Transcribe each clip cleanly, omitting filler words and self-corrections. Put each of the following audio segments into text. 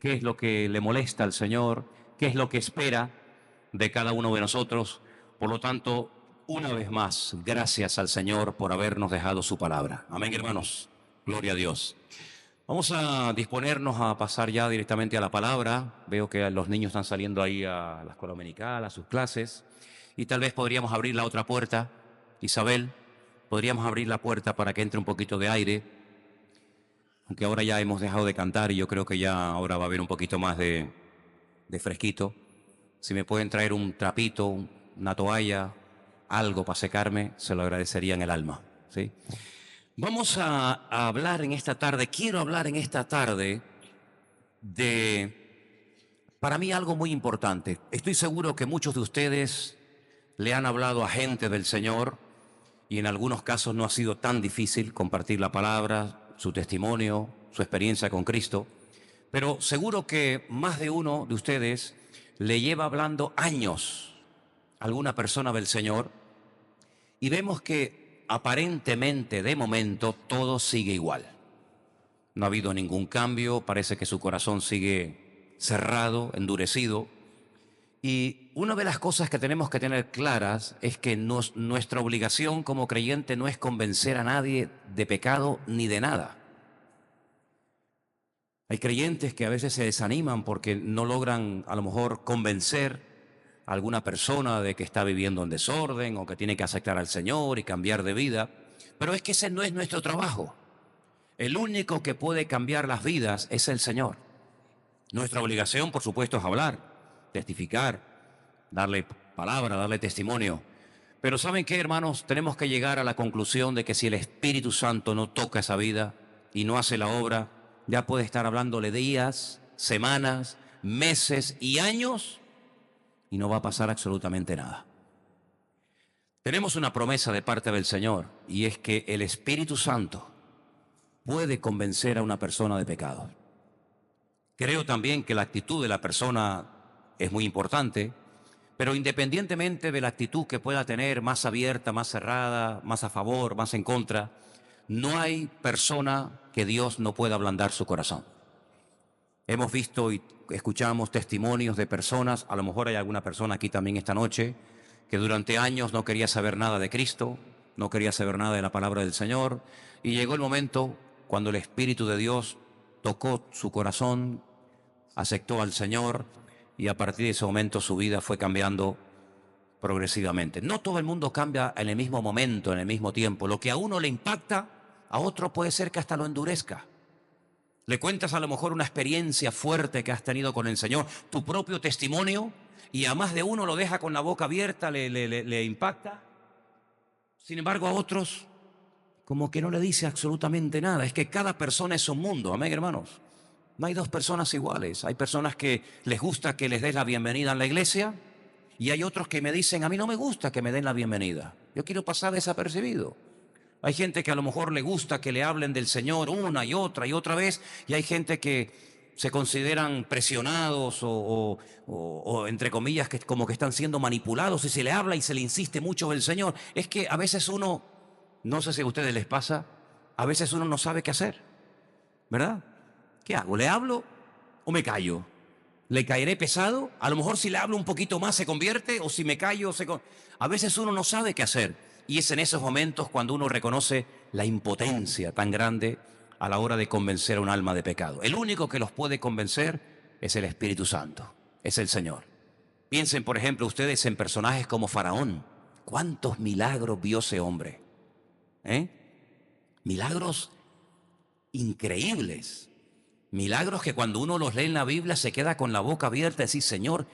qué es lo que le molesta al Señor, qué es lo que espera de cada uno de nosotros. Por lo tanto, una vez más, gracias al Señor por habernos dejado su palabra. Amén, hermanos. Gloria a Dios. Vamos a disponernos a pasar ya directamente a la palabra. Veo que los niños están saliendo ahí a la escuela dominical, a sus clases. Y tal vez podríamos abrir la otra puerta. Isabel, podríamos abrir la puerta para que entre un poquito de aire. Aunque ahora ya hemos dejado de cantar y yo creo que ya ahora va a haber un poquito más de fresquito. Si me pueden traer un trapito, una toalla, algo para secarme, se lo agradecería en el alma. ¿Sí? Vamos a hablar en esta tarde, quiero hablar en esta tarde para mí algo muy importante. Estoy seguro que muchos de ustedes le han hablado a gente del Señor y en algunos casos no ha sido tan difícil compartir la palabra, su testimonio, su experiencia con Cristo, pero seguro que más de uno de ustedes le lleva hablando años a alguna persona del Señor y vemos que aparentemente, de momento, todo sigue igual. No ha habido ningún cambio, parece que su corazón sigue cerrado, endurecido. Y una de las cosas que tenemos que tener claras es que nuestra obligación como creyente no es convencer a nadie de pecado ni de nada. Hay creyentes que a veces se desaniman porque no logran a lo mejor convencer alguna persona de que está viviendo en desorden o que tiene que aceptar al Señor y cambiar de vida, pero es que ese no es nuestro trabajo. El único que puede cambiar las vidas es el Señor. Nuestra obligación, por supuesto, es hablar, testificar, darle palabra, darle testimonio. Pero ¿saben qué, hermanos? Tenemos que llegar a la conclusión de que si el Espíritu Santo no toca esa vida y no hace la obra, ya puede estar hablándole días, semanas, meses y años y no va a pasar absolutamente nada. Tenemos una promesa de parte del Señor y es que el Espíritu Santo puede convencer a una persona de pecado. Creo también que la actitud de la persona es muy importante, pero independientemente de la actitud que pueda tener, más abierta, más cerrada, más a favor, más en contra, no hay persona que Dios no pueda ablandar su corazón. Hemos visto y escuchamos testimonios de personas, a lo mejor hay alguna persona aquí también esta noche, que durante años no quería saber nada de Cristo, no quería saber nada de la palabra del Señor, y llegó el momento cuando el Espíritu de Dios tocó su corazón, aceptó al Señor, y a partir de ese momento su vida fue cambiando progresivamente. No todo el mundo cambia en el mismo momento, en el mismo tiempo. Lo que a uno le impacta, a otro puede ser que hasta lo endurezca. Le cuentas a lo mejor una experiencia fuerte que has tenido con el Señor, tu propio testimonio, y a más de uno lo deja con la boca abierta, le impacta. Sin embargo, a otros como que no le dice absolutamente nada. Es que cada persona es un mundo, amén, hermanos. No hay dos personas iguales. Hay personas que les gusta que les des la bienvenida en la iglesia y hay otros que me dicen, a mí no me gusta que me den la bienvenida. Yo quiero pasar desapercibido. Hay gente que a lo mejor le gusta que le hablen del Señor una y otra vez, y hay gente que se consideran presionados o entre comillas, que como que están siendo manipulados y se le habla y se le insiste mucho del Señor. Es que a veces uno, no sé si a ustedes les pasa, a veces uno no sabe qué hacer, ¿verdad? ¿Qué hago? ¿Le hablo o me callo? ¿Le caeré pesado? A lo mejor si le hablo un poquito más se convierte, o si me callo a veces uno no sabe qué hacer. Y es en esos momentos cuando uno reconoce la impotencia tan grande a la hora de convencer a un alma de pecado. El único que los puede convencer es el Espíritu Santo, es el Señor. Piensen, por ejemplo, ustedes en personajes como Faraón. ¿Cuántos milagros vio ese hombre? Milagros increíbles. Milagros que cuando uno los lee en la Biblia se queda con la boca abierta y dice, Señor,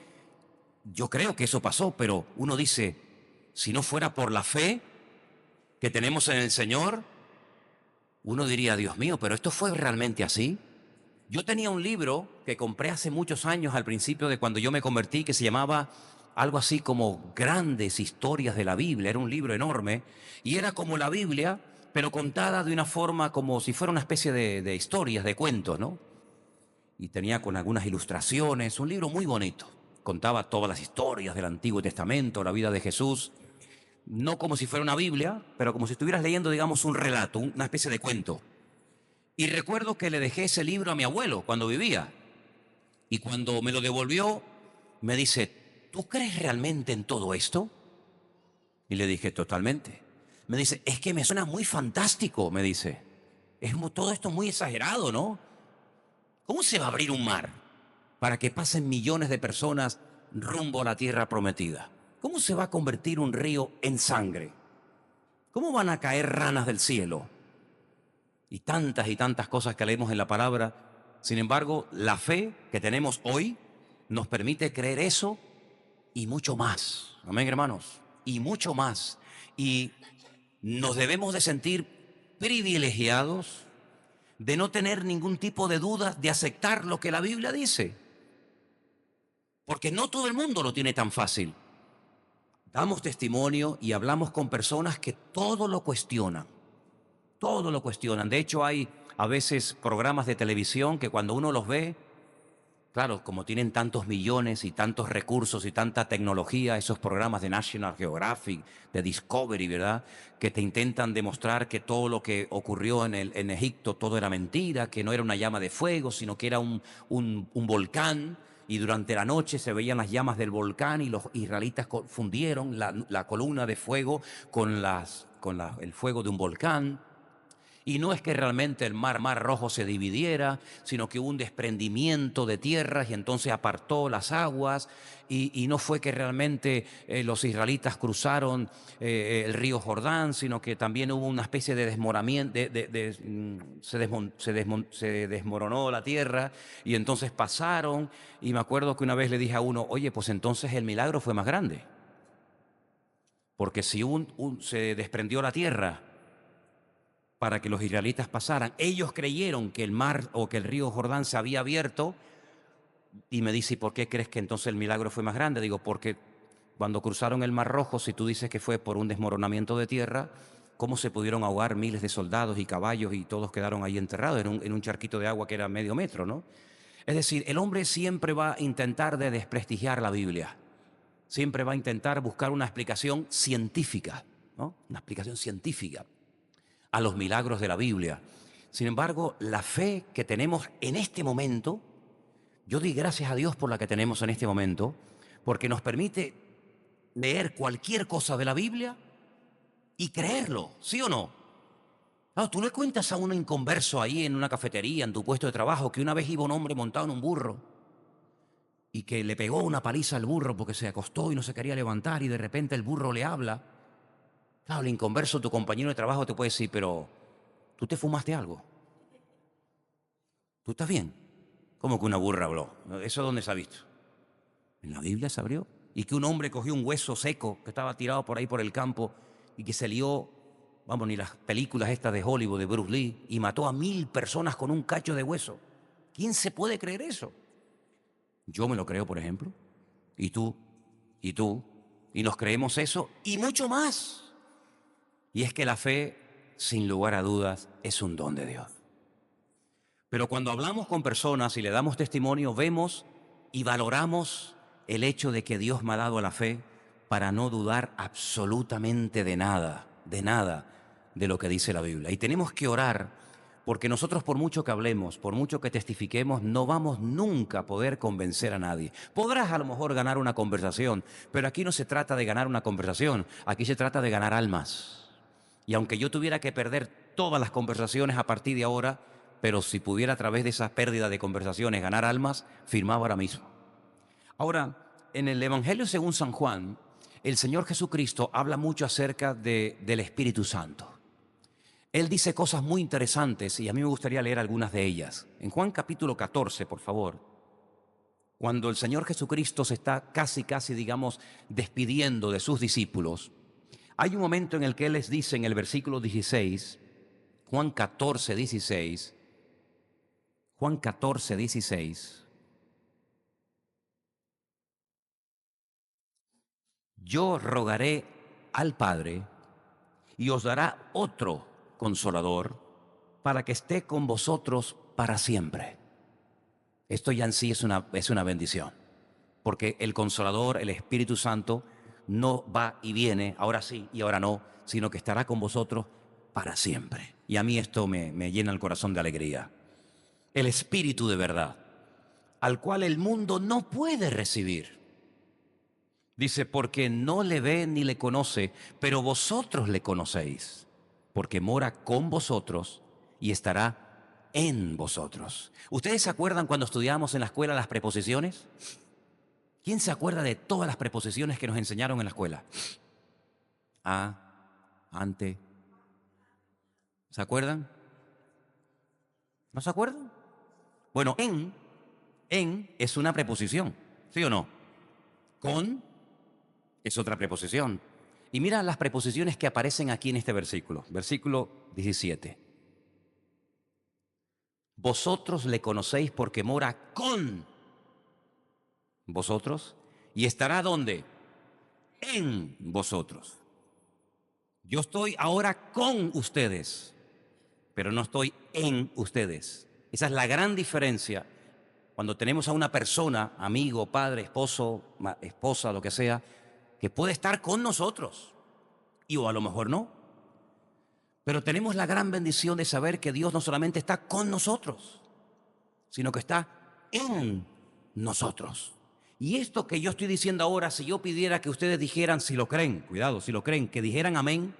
yo creo que eso pasó, pero uno dice, si no fuera por la fe que tenemos en el Señor, uno diría, Dios mío, pero ¿esto fue realmente así? Yo tenía un libro que compré hace muchos años al principio de cuando yo me convertí, que se llamaba algo así como Grandes Historias de la Biblia. Era un libro enorme y era como la Biblia, pero contada de una forma como si fuera una especie de historias, de cuentos, ¿no? Y tenía con algunas ilustraciones, un libro muy bonito. Contaba todas las historias del Antiguo Testamento, la vida de Jesús. No como si fuera una Biblia, pero como si estuvieras leyendo, digamos, un relato, una especie de cuento. Y recuerdo que le dejé ese libro a mi abuelo cuando vivía. Y cuando me lo devolvió, me dice, ¿tú crees realmente en todo esto? Y le dije, totalmente. Me dice, es que me suena muy fantástico, me dice. Todo esto muy exagerado, ¿no? ¿Cómo se va a abrir un mar para que pasen millones de personas rumbo a la tierra prometida? ¿Cómo se va a convertir un río en sangre? ¿Cómo van a caer ranas del cielo? Y tantas cosas que leemos en la palabra. Sin embargo, la fe que tenemos hoy nos permite creer eso y mucho más. Amén, hermanos. Y mucho más. Y nos debemos de sentir privilegiados de no tener ningún tipo de duda de aceptar lo que la Biblia dice. Porque no todo el mundo lo tiene tan fácil. Damos testimonio y hablamos con personas que todo lo cuestionan. Todo lo cuestionan. De hecho, hay a veces programas de televisión que cuando uno los ve, claro, como tienen tantos millones y tantos recursos y tanta tecnología, esos programas de National Geographic, de Discovery, ¿verdad? Que te intentan demostrar que todo lo que ocurrió en Egipto, todo era mentira, que no era una llama de fuego, sino que era un volcán. Y durante la noche se veían las llamas del volcán y los israelitas fundieron la columna de fuego con el fuego de un volcán. Y no es que realmente el mar Rojo se dividiera, sino que hubo un desprendimiento de tierras y entonces apartó las aguas. Y no fue que realmente los israelitas cruzaron el río Jordán, sino que también hubo una especie de desmoronamiento, se desmoronó la tierra y entonces pasaron. Y me acuerdo que una vez le dije a uno, oye, pues entonces el milagro fue más grande. Porque si se desprendió la tierra para que los israelitas pasaran, ellos creyeron que el mar o que el río Jordán se había abierto, y me dice, ¿y por qué crees que entonces el milagro fue más grande? Digo, porque cuando cruzaron el Mar Rojo, si tú dices que fue por un desmoronamiento de tierra, ¿cómo se pudieron ahogar miles de soldados y caballos y todos quedaron ahí enterrados en un charquito de agua que era medio metro, ¿no? Es decir, el hombre siempre va a intentar de desprestigiar la Biblia, siempre va a intentar buscar una explicación científica, ¿no? Una explicación científica a los milagros de la Biblia. Sin embargo, la fe que tenemos en este momento, yo doy gracias a Dios por la que tenemos en este momento, porque nos permite leer cualquier cosa de la Biblia y creerlo, ¿sí o no? Claro, tú le cuentas a un inconverso ahí en una cafetería, en tu puesto de trabajo, que una vez iba un hombre montado en un burro y que le pegó una paliza al burro porque se acostó y no se quería levantar y de repente el burro le habla. Claro, el inconverso, tu compañero de trabajo te puede decir, pero ¿tú te fumaste algo? ¿Tú estás bien? ¿Cómo que una burra habló? ¿Eso dónde se ha visto? En la Biblia se abrió. Y que un hombre cogió un hueso seco que estaba tirado por ahí por el campo y que se lió, vamos, ni las películas estas de Hollywood, de Bruce Lee, y mató a 1000 personas con un cacho de hueso. ¿Quién se puede creer eso? Yo me lo creo, por ejemplo. Y tú, y tú, y nos creemos eso y mucho más. Y es que la fe, sin lugar a dudas, es un don de Dios. Pero cuando hablamos con personas y le damos testimonio, vemos y valoramos el hecho de que Dios me ha dado la fe para no dudar absolutamente de nada de lo que dice la Biblia. Y tenemos que orar porque nosotros, por mucho que hablemos, por mucho que testifiquemos, no vamos nunca a poder convencer a nadie. Podrás a lo mejor ganar una conversación, pero aquí no se trata de ganar una conversación, aquí se trata de ganar almas. Y aunque yo tuviera que perder todas las conversaciones a partir de ahora, pero si pudiera a través de esa pérdida de conversaciones ganar almas, firmaba ahora mismo. Ahora, en el Evangelio según San Juan, el Señor Jesucristo habla mucho acerca del Espíritu Santo. Él dice cosas muy interesantes y a mí me gustaría leer algunas de ellas. En Juan capítulo 14, por favor, cuando el Señor Jesucristo se está casi, digamos, despidiendo de sus discípulos, hay un momento en el que Él les dice en el versículo 16, Juan 14, 16, Juan 14, 16, yo rogaré al Padre y os dará otro consolador para que esté con vosotros para siempre. Esto ya en sí es una bendición, porque el consolador, el Espíritu Santo, no va y viene, ahora sí y ahora no, sino que estará con vosotros para siempre. Y a mí esto me llena el corazón de alegría. El Espíritu de verdad. al cual el mundo no puede recibir. Dice, porque no le ve ni le conoce, pero vosotros le conocéis, porque mora con vosotros y estará en vosotros. ¿Ustedes se acuerdan cuando estudiábamos en la escuela las preposiciones? ¿Quién se acuerda de todas las preposiciones que nos enseñaron en la escuela? A, ante. ¿Se acuerdan? ¿No se acuerdan? Bueno, en es una preposición, ¿sí o no? Con es otra preposición. Y mira las preposiciones que aparecen aquí en este versículo. Versículo 17. Vosotros le conocéis porque mora con vosotros y estará ¿dónde? En vosotros. Yo estoy ahora con ustedes, pero no estoy en ustedes. Esa es la gran diferencia cuando tenemos a una persona, amigo, padre, esposo, esposa, lo que sea, que puede estar con nosotros y o a lo mejor no. Pero tenemos la gran bendición de saber que Dios no solamente está con nosotros, sino que está en nosotros. Y esto que yo estoy diciendo ahora, si yo pidiera que ustedes dijeran, si lo creen, cuidado, si lo creen, que dijeran amén.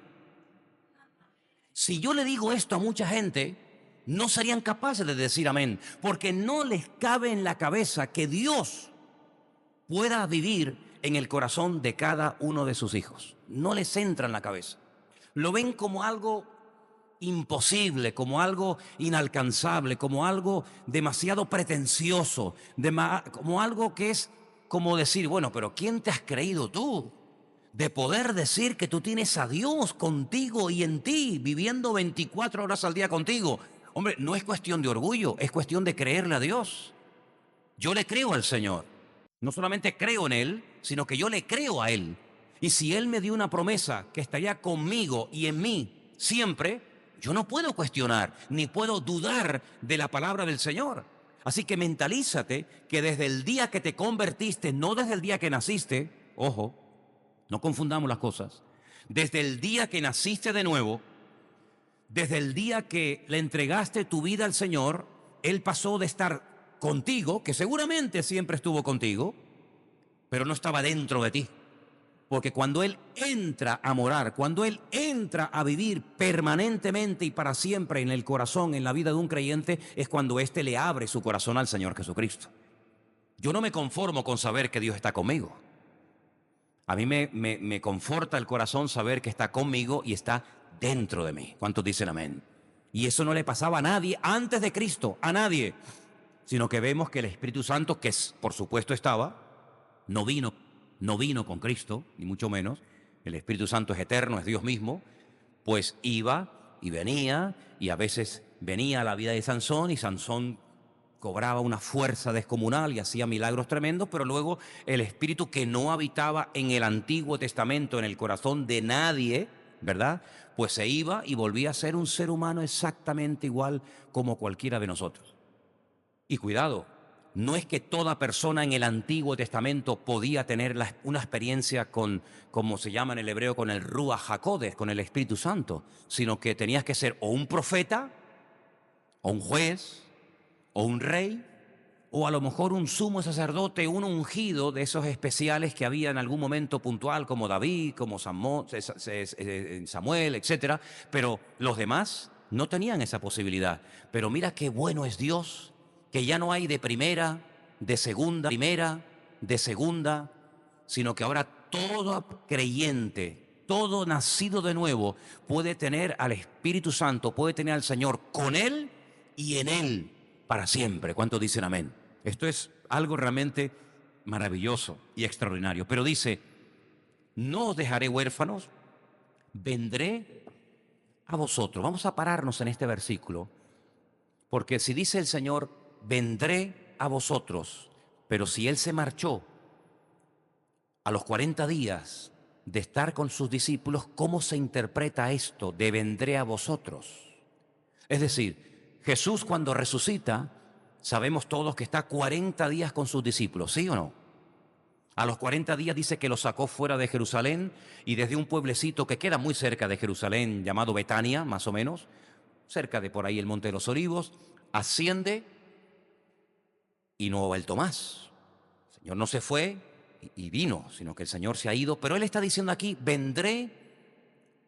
Si yo le digo esto a mucha gente, no serían capaces de decir amén, porque no les cabe en la cabeza que Dios pueda vivir en el corazón de cada uno de sus hijos. No les entra en la cabeza. Lo ven como algo imposible, como algo inalcanzable, como algo demasiado pretencioso, como algo que es como decir, bueno, pero ¿quién te has creído tú de poder decir que tú tienes a Dios contigo y en ti, viviendo 24 horas al día contigo? Hombre, no es cuestión de orgullo, es cuestión de creerle a Dios. Yo le creo al Señor. No solamente creo en Él, sino que yo le creo a Él. Y si Él me dio una promesa que estaría conmigo y en mí siempre, yo no puedo cuestionar ni puedo dudar de la palabra del Señor. Así que mentalízate que desde el día que te convertiste, no desde el día que naciste, ojo, no confundamos las cosas, desde el día que naciste de nuevo, desde el día que le entregaste tu vida al Señor, Él pasó de estar contigo, que seguramente siempre estuvo contigo, pero no estaba dentro de ti. Porque cuando Él entra a morar, cuando Él entra a vivir permanentemente y para siempre en el corazón, en la vida de un creyente, es cuando éste le abre su corazón al Señor Jesucristo. Yo no me conformo con saber que Dios está conmigo. A mí me conforta el corazón saber que está conmigo y está dentro de mí. ¿Cuántos dicen amén? Y eso no le pasaba a nadie antes de Cristo, a nadie. Sino que vemos que el Espíritu Santo, que por supuesto estaba, no vino con Cristo, ni mucho menos. El Espíritu Santo es eterno, es Dios mismo. Pues iba y venía, y a veces venía a la vida de Sansón, y Sansón cobraba una fuerza descomunal y hacía milagros tremendos, pero luego el Espíritu que no habitaba en el Antiguo Testamento, en el corazón de nadie, ¿verdad? Pues se iba y volvía a ser un ser humano exactamente igual como cualquiera de nosotros. Y cuidado, no es que toda persona en el Antiguo Testamento podía tener una experiencia con, como se llama en el hebreo, con el Ruach HaKodesh, con el Espíritu Santo, sino que tenías que ser o un profeta, o un juez, o un rey, o a lo mejor un sumo sacerdote, un ungido de esos especiales que había en algún momento puntual, como David, como Samuel, etc. Pero los demás no tenían esa posibilidad. Pero mira qué bueno es Dios, que ya no hay de primera, de segunda, sino que ahora todo creyente, todo nacido de nuevo, puede tener al Espíritu Santo, puede tener al Señor con Él y en Él para siempre. ¿Cuántos dicen amén? Esto es algo realmente maravilloso y extraordinario. Pero dice, no os dejaré huérfanos, vendré a vosotros. Vamos a pararnos en este versículo, porque si dice el Señor, vendré a vosotros, pero si Él se marchó a los 40 días de estar con sus discípulos, ¿cómo se interpreta esto de vendré a vosotros? Es decir, Jesús cuando resucita, sabemos todos que está 40 días con sus discípulos, ¿sí o no? A los 40 días dice que los sacó fuera de Jerusalén y desde un pueblecito que queda muy cerca de Jerusalén, llamado Betania, más o menos, cerca de por ahí el Monte de los Olivos, asciende y no ha vuelto más. El Señor no se fue y vino, sino que el Señor se ha ido. Pero Él está diciendo aquí, vendré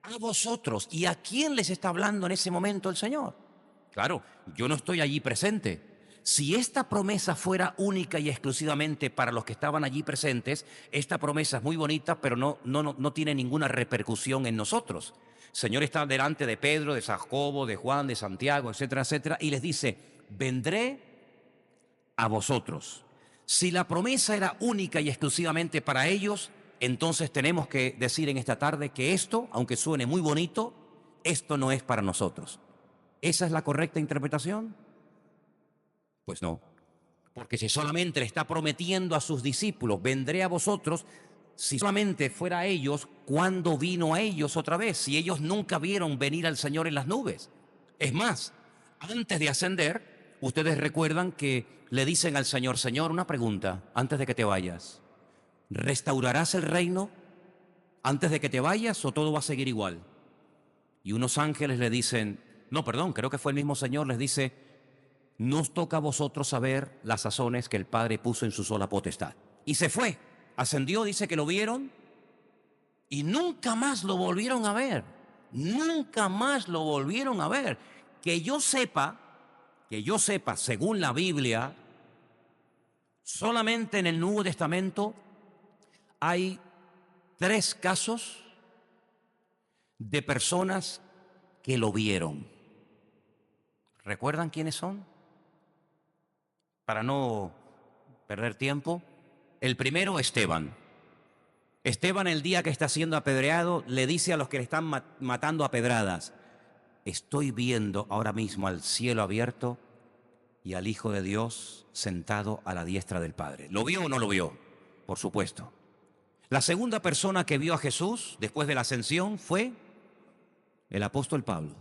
a vosotros. ¿Y a quién les está hablando en ese momento el Señor? Claro, yo no estoy allí presente. Si esta promesa fuera única y exclusivamente para los que estaban allí presentes, esta promesa es muy bonita, pero no tiene ninguna repercusión en nosotros. El Señor está delante de Pedro, de Jacobo, de Juan, de Santiago, etcétera, etcétera, y les dice, vendré a vosotros. Si la promesa era única y exclusivamente para ellos, entonces tenemos que decir en esta tarde que esto, aunque suene muy bonito, esto no es para nosotros. ¿Esa es la correcta interpretación? Pues no. Porque si solamente le está prometiendo a sus discípulos, vendré a vosotros, si solamente fuera a ellos, ¿cuándo vino a ellos otra vez? Si ellos nunca vieron venir al Señor en las nubes. Es más, antes de ascender, ustedes recuerdan que le dicen al Señor, Señor, una pregunta, antes de que te vayas. ¿Restaurarás el reino antes de que te vayas o todo va a seguir igual? Y unos ángeles le dicen, no, perdón, creo que fue el mismo Señor, les dice, nos toca a vosotros saber las sazones que el Padre puso en su sola potestad. Y se fue, ascendió, dice que lo vieron y nunca más lo volvieron a ver. Nunca más lo volvieron a ver. Que yo sepa, según la Biblia, solamente en el Nuevo Testamento hay 3 casos de personas que lo vieron. ¿Recuerdan quiénes son? Para no perder tiempo. El primero, Esteban. Esteban, el día que está siendo apedreado, le dice a los que le están matando a pedradas, estoy viendo ahora mismo al cielo abierto y al Hijo de Dios sentado a la diestra del Padre. ¿Lo vio o no lo vio? Por supuesto. La segunda persona que vio a Jesús después de la ascensión fue el apóstol Pablo.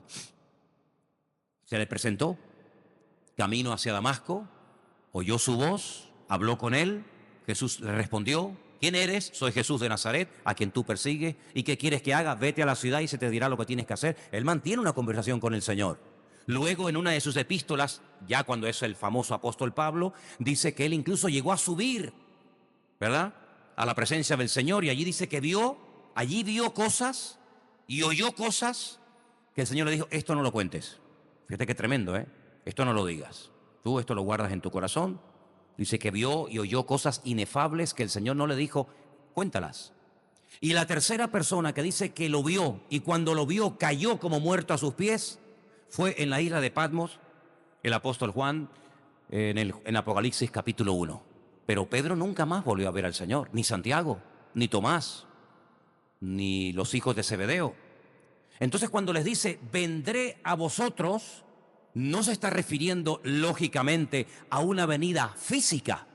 Se le presentó camino hacia Damasco, oyó su voz, habló con él, Jesús le respondió, ¿quién eres? Soy Jesús de Nazaret, a quien tú persigues. ¿Y qué quieres que haga? Vete a la ciudad y se te dirá lo que tienes que hacer. Él mantiene una conversación con el Señor. Luego, en una de sus epístolas, ya cuando es el famoso apóstol Pablo, dice que él incluso llegó a subir, ¿verdad?, a la presencia del Señor, y allí dice que allí vio cosas y oyó cosas que el Señor le dijo, esto no lo cuentes. Fíjate qué tremendo, ¿eh? Esto no lo digas. Tú esto lo guardas en tu corazón. Dice que vio y oyó cosas inefables que el Señor no le dijo, cuéntalas. Y la tercera persona que dice que lo vio y cuando lo vio cayó como muerto a sus pies, fue en la isla de Patmos, el apóstol Juan, en Apocalipsis capítulo 1. Pero Pedro nunca más volvió a ver al Señor, ni Santiago, ni Tomás, ni los hijos de Zebedeo. Entonces cuando les dice, vendré a vosotros, no se está refiriendo lógicamente a una venida física,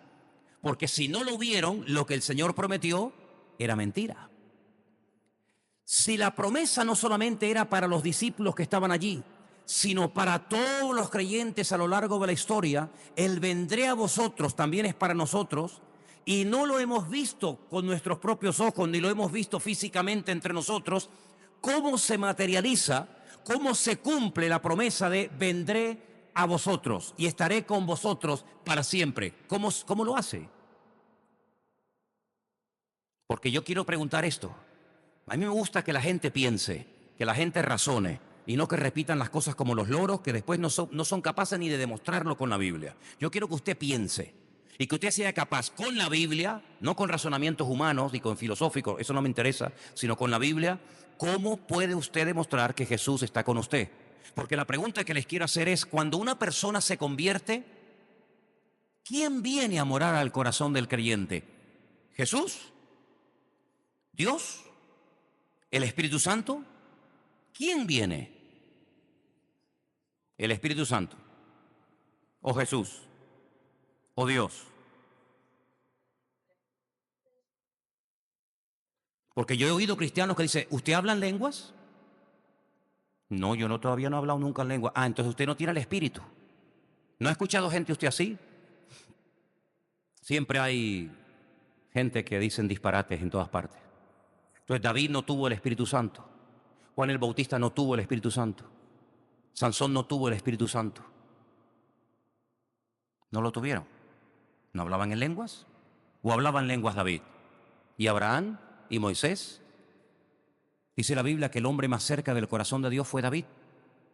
porque si no lo vieron, lo que el Señor prometió era mentira. Si la promesa no solamente era para los discípulos que estaban allí, sino para todos los creyentes a lo largo de la historia, el vendré a vosotros también es para nosotros, y no lo hemos visto con nuestros propios ojos, ni lo hemos visto físicamente entre nosotros, cómo se materializa, cómo se cumple la promesa de vendré a vosotros y estaré con vosotros para siempre. ¿Cómo lo hace? Porque yo quiero preguntar esto. A mí me gusta que la gente piense, que la gente razone, y no que repitan las cosas como los loros, que después no son capaces ni de demostrarlo con la Biblia. Yo quiero que usted piense y que usted sea capaz con la Biblia, no con razonamientos humanos ni con filosóficos, eso no me interesa, sino con la Biblia, ¿cómo puede usted demostrar que Jesús está con usted? Porque la pregunta que les quiero hacer es, cuando una persona se convierte, ¿quién viene a morar al corazón del creyente? ¿Jesús? ¿Dios? ¿El Espíritu Santo? ¿Quién viene? ¿El Espíritu Santo? ¿O Jesús? ¿O Dios? Porque yo he oído cristianos que dicen, ¿usted habla en lenguas? No, yo todavía no he hablado nunca en lengua. Ah, entonces usted no tiene el Espíritu. ¿No ha escuchado gente usted así? Siempre hay gente que dicen disparates en todas partes. Entonces David no tuvo el Espíritu Santo. Juan el Bautista no tuvo el Espíritu Santo. Sansón no tuvo el Espíritu Santo. No lo tuvieron. ¿No hablaban en lenguas? ¿O hablaban lenguas David? ¿Y Abraham? ¿Y Moisés? Dice la Biblia que el hombre más cerca del corazón de Dios fue David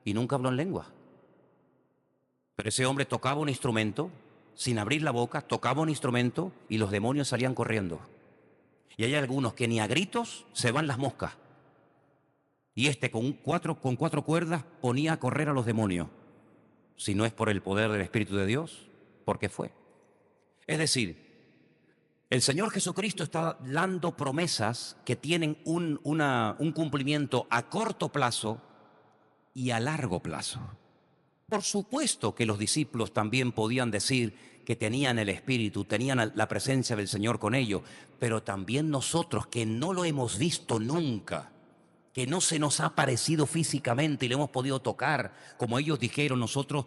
y nunca habló en lengua. Pero ese hombre tocaba un instrumento, sin abrir la boca, tocaba un instrumento y los demonios salían corriendo. Y hay algunos que ni a gritos se van las moscas. Y con cuatro cuerdas ponía a correr a los demonios. Si no es por el poder del Espíritu de Dios, ¿por qué fue? Es decir, el Señor Jesucristo está dando promesas que tienen un cumplimiento a corto plazo y a largo plazo. Por supuesto que los discípulos también podían decir que tenían el Espíritu, tenían la presencia del Señor con ellos, pero también nosotros que no lo hemos visto nunca, que no se nos ha parecido físicamente y lo hemos podido tocar, como ellos dijeron, nosotros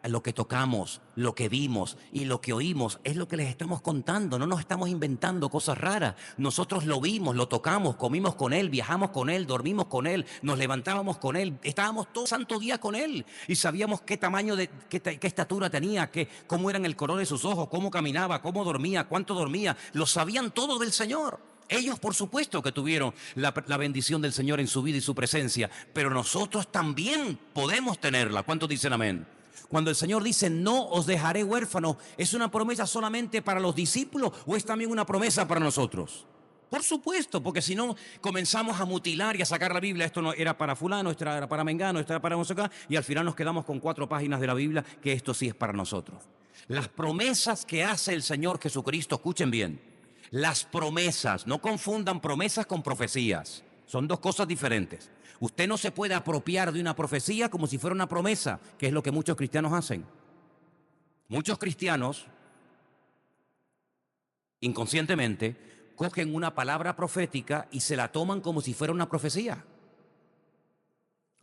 lo que tocamos, lo que vimos y lo que oímos es lo que les estamos contando, no nos estamos inventando cosas raras, nosotros lo vimos, lo tocamos, comimos con Él, viajamos con Él, dormimos con Él, nos levantábamos con Él, estábamos todo santo día con Él y sabíamos qué tamaño, qué estatura tenía, cómo eran el color de sus ojos, cómo caminaba, cómo dormía, cuánto dormía, lo sabían todo del Señor. Ellos, por supuesto, que tuvieron la bendición del Señor en su vida y su presencia, pero nosotros también podemos tenerla. ¿Cuántos dicen amén? Cuando el Señor dice, no os dejaré huérfanos, ¿es una promesa solamente para los discípulos o es también una promesa para nosotros? Por supuesto, porque si no comenzamos a mutilar y a sacar la Biblia, esto no era para fulano, esto era para mengano, esto era para nosotros, y al final nos quedamos con 4 páginas de la Biblia, que esto sí es para nosotros. Las promesas que hace el Señor Jesucristo, escuchen bien, las promesas, no confundan promesas con profecías, son 2 cosas diferentes. Usted no se puede apropiar de una profecía como si fuera una promesa, que es lo que muchos cristianos hacen. Muchos cristianos, inconscientemente, cogen una palabra profética y se la toman como si fuera una profecía.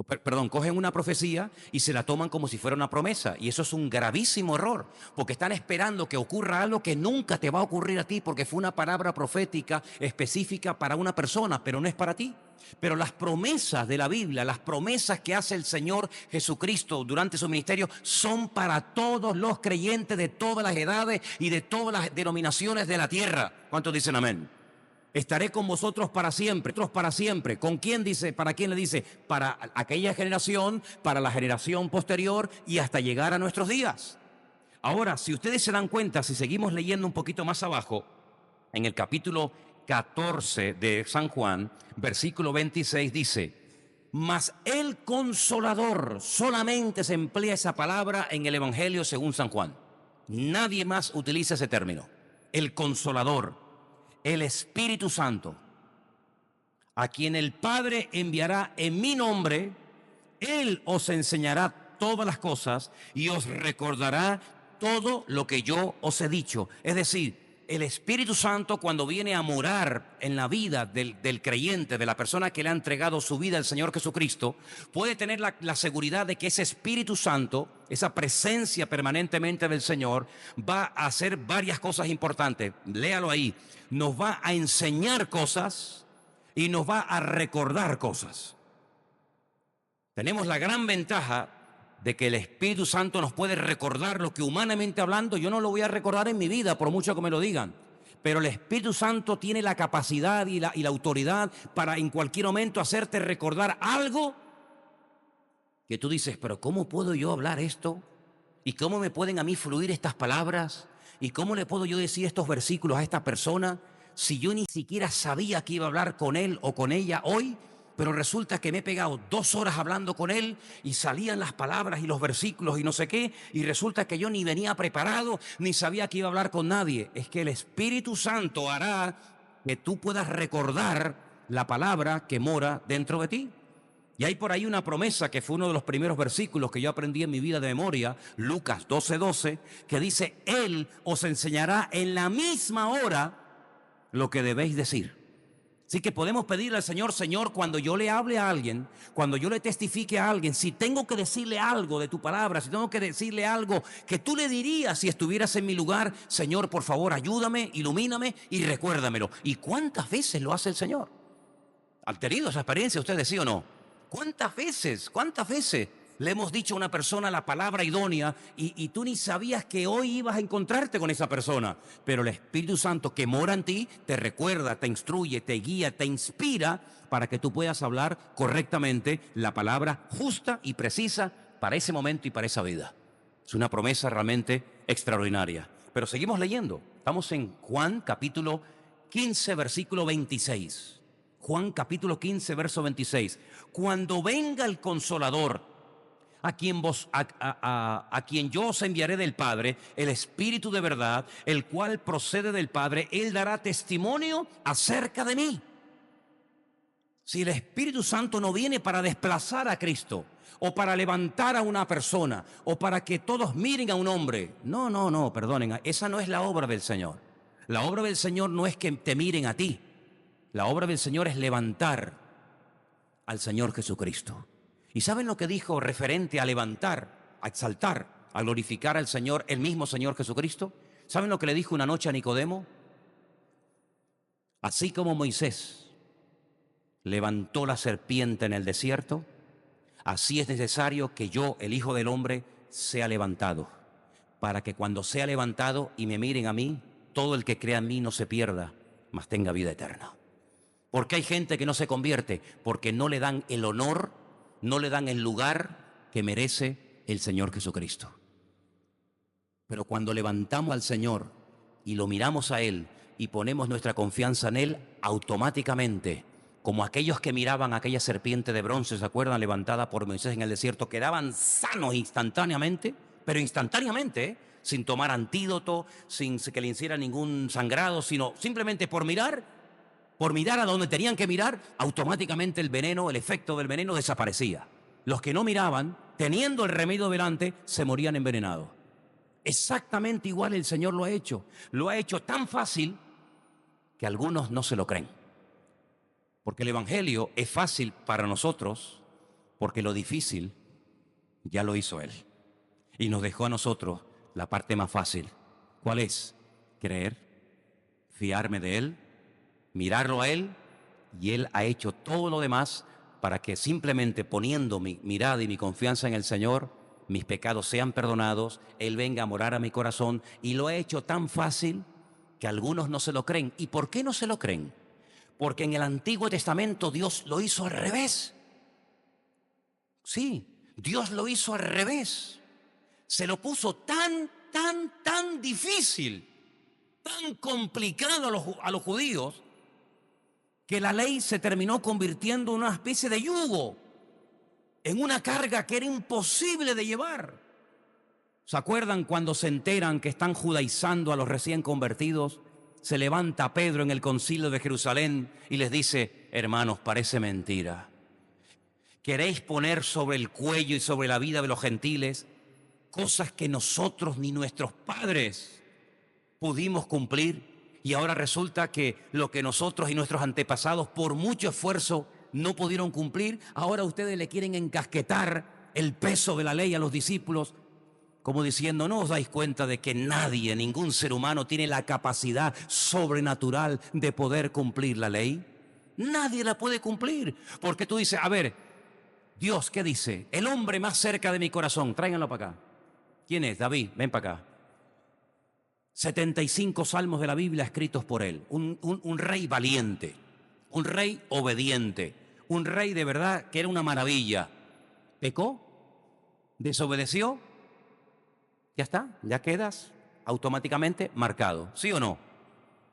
Perdón, cogen una profecía y se la toman como si fuera una promesa. Y eso es un gravísimo error, porque están esperando que ocurra algo que nunca te va a ocurrir a ti, porque fue una palabra profética específica para una persona, pero no es para ti. Pero las promesas de la Biblia, las promesas que hace el Señor Jesucristo durante su ministerio, son para todos los creyentes de todas las edades y de todas las denominaciones de la tierra. ¿Cuántos dicen amén? Estaré con vosotros para siempre, otros para siempre. ¿Con quién dice? ¿Para quién le dice? Para aquella generación, para la generación posterior y hasta llegar a nuestros días. Ahora, si ustedes se dan cuenta, si seguimos leyendo un poquito más abajo, en el capítulo 14 de San Juan, versículo 26 dice, mas el Consolador, solamente se emplea esa palabra en el Evangelio según San Juan. Nadie más utiliza ese término. El Consolador. El Espíritu Santo, a quien el Padre enviará en mi nombre, Él os enseñará todas las cosas y os recordará todo lo que yo os he dicho. Es decir, el Espíritu Santo, cuando viene a morar en la vida del creyente, de la persona que le ha entregado su vida al Señor Jesucristo, puede tener la seguridad de que ese Espíritu Santo, esa presencia permanentemente del Señor, va a hacer varias cosas importantes. Léalo ahí. Nos va a enseñar cosas y nos va a recordar cosas. Tenemos la gran ventaja de que el Espíritu Santo nos puede recordar lo que humanamente hablando yo no lo voy a recordar en mi vida, por mucho que me lo digan. Pero el Espíritu Santo tiene la capacidad y la autoridad para en cualquier momento hacerte recordar algo que tú dices, pero ¿cómo puedo yo hablar esto? ¿Y cómo me pueden a mí fluir estas palabras? ¿Y cómo le puedo yo decir estos versículos a esta persona si yo ni siquiera sabía que iba a hablar con él o con ella hoy? Pero resulta que me he pegado 2 horas hablando con él y salían las palabras y los versículos y no sé qué, y resulta que yo ni venía preparado, ni sabía que iba a hablar con nadie. Es que el Espíritu Santo hará que tú puedas recordar la palabra que mora dentro de ti. Y hay por ahí una promesa que fue uno de los primeros versículos que yo aprendí en mi vida de memoria, Lucas 12:12, que dice, Él os enseñará en la misma hora lo que debéis decir. Así que podemos pedirle al Señor, Señor, cuando yo le hable a alguien, cuando yo le testifique a alguien, si tengo que decirle algo de tu palabra, si tengo que decirle algo que tú le dirías si estuvieras en mi lugar, Señor, por favor, ayúdame, ilumíname y recuérdamelo. ¿Y cuántas veces lo hace el Señor? ¿Han tenido esa experiencia ustedes, sí o no? ¿Cuántas veces? ¿Cuántas veces? Le hemos dicho a una persona la palabra idónea y tú ni sabías que hoy ibas a encontrarte con esa persona. Pero el Espíritu Santo que mora en ti te recuerda, te instruye, te guía, te inspira para que tú puedas hablar correctamente la palabra justa y precisa para ese momento y para esa vida. Es una promesa realmente extraordinaria. Pero seguimos leyendo. Estamos en Juan capítulo 15, versículo 26. Juan capítulo 15, verso 26. Cuando venga el Consolador, a quien yo os enviaré del Padre, el Espíritu de verdad, el cual procede del Padre, Él dará testimonio acerca de mí. Si el Espíritu Santo no viene para desplazar a Cristo, o para levantar a una persona, o para que todos miren a un hombre, no, perdonen, esa no es la obra del Señor. La obra del Señor no es que te miren a ti. La obra del Señor es levantar al Señor Jesucristo. ¿Y saben lo que dijo referente a levantar, a exaltar, a glorificar al Señor, el mismo Señor Jesucristo? ¿Saben lo que le dijo una noche a Nicodemo? Así como Moisés levantó la serpiente en el desierto, así es necesario que yo, el Hijo del Hombre, sea levantado, para que cuando sea levantado y me miren a mí, todo el que crea en mí no se pierda, mas tenga vida eterna. ¿Por qué hay gente que no se convierte? Porque no le dan el honor, no le dan el lugar que merece el Señor Jesucristo. Pero cuando levantamos al Señor y lo miramos a Él y ponemos nuestra confianza en Él, automáticamente, como aquellos que miraban a aquella serpiente de bronce, ¿se acuerdan? Levantada por Moisés en el desierto, quedaban sanos instantáneamente, pero instantáneamente, sin tomar antídoto, sin que le hiciera ningún sangrado, sino simplemente por mirar a donde tenían que mirar, automáticamente el veneno, el efecto del veneno desaparecía. Los que no miraban, teniendo el remedio delante, se morían envenenados. Exactamente igual el Señor lo ha hecho. Lo ha hecho tan fácil que algunos no se lo creen. Porque el Evangelio es fácil para nosotros, porque lo difícil ya lo hizo Él. Y nos dejó a nosotros la parte más fácil. ¿Cuál es? Creer, fiarme de Él, mirarlo a Él, y Él ha hecho todo lo demás para que simplemente poniendo mi mirada y mi confianza en el Señor, mis pecados sean perdonados, Él venga a morar a mi corazón, y lo ha hecho tan fácil que algunos no se lo creen. ¿Y por qué no se lo creen? Porque en el Antiguo Testamento Dios lo hizo al revés. Sí, Dios lo hizo al revés. Se lo puso tan difícil, tan complicado a los judíos, que la ley se terminó convirtiendo en una especie de yugo, en una carga que era imposible de llevar. ¿Se acuerdan cuando se enteran que están judaizando a los recién convertidos? Se levanta Pedro en el concilio de Jerusalén y les dice: hermanos, parece mentira. ¿Queréis poner sobre el cuello y sobre la vida de los gentiles cosas que nosotros ni nuestros padres pudimos cumplir? Y ahora resulta que lo que nosotros y nuestros antepasados por mucho esfuerzo no pudieron cumplir, ahora ustedes le quieren encasquetar el peso de la ley a los discípulos, como diciendo: ¿no os dais cuenta de que nadie, ningún ser humano tiene la capacidad sobrenatural de poder cumplir la ley? Nadie la puede cumplir, porque tú dices: a ver, Dios, ¿qué dice? El hombre más cerca de mi corazón, tráiganlo para acá. ¿Quién es? David, ven para acá. 75 salmos de la Biblia escritos por él, un rey valiente, un rey obediente, un rey de verdad que era una maravilla. ¿Pecó? ¿Desobedeció? Ya está, ya quedas automáticamente marcado, ¿sí o no?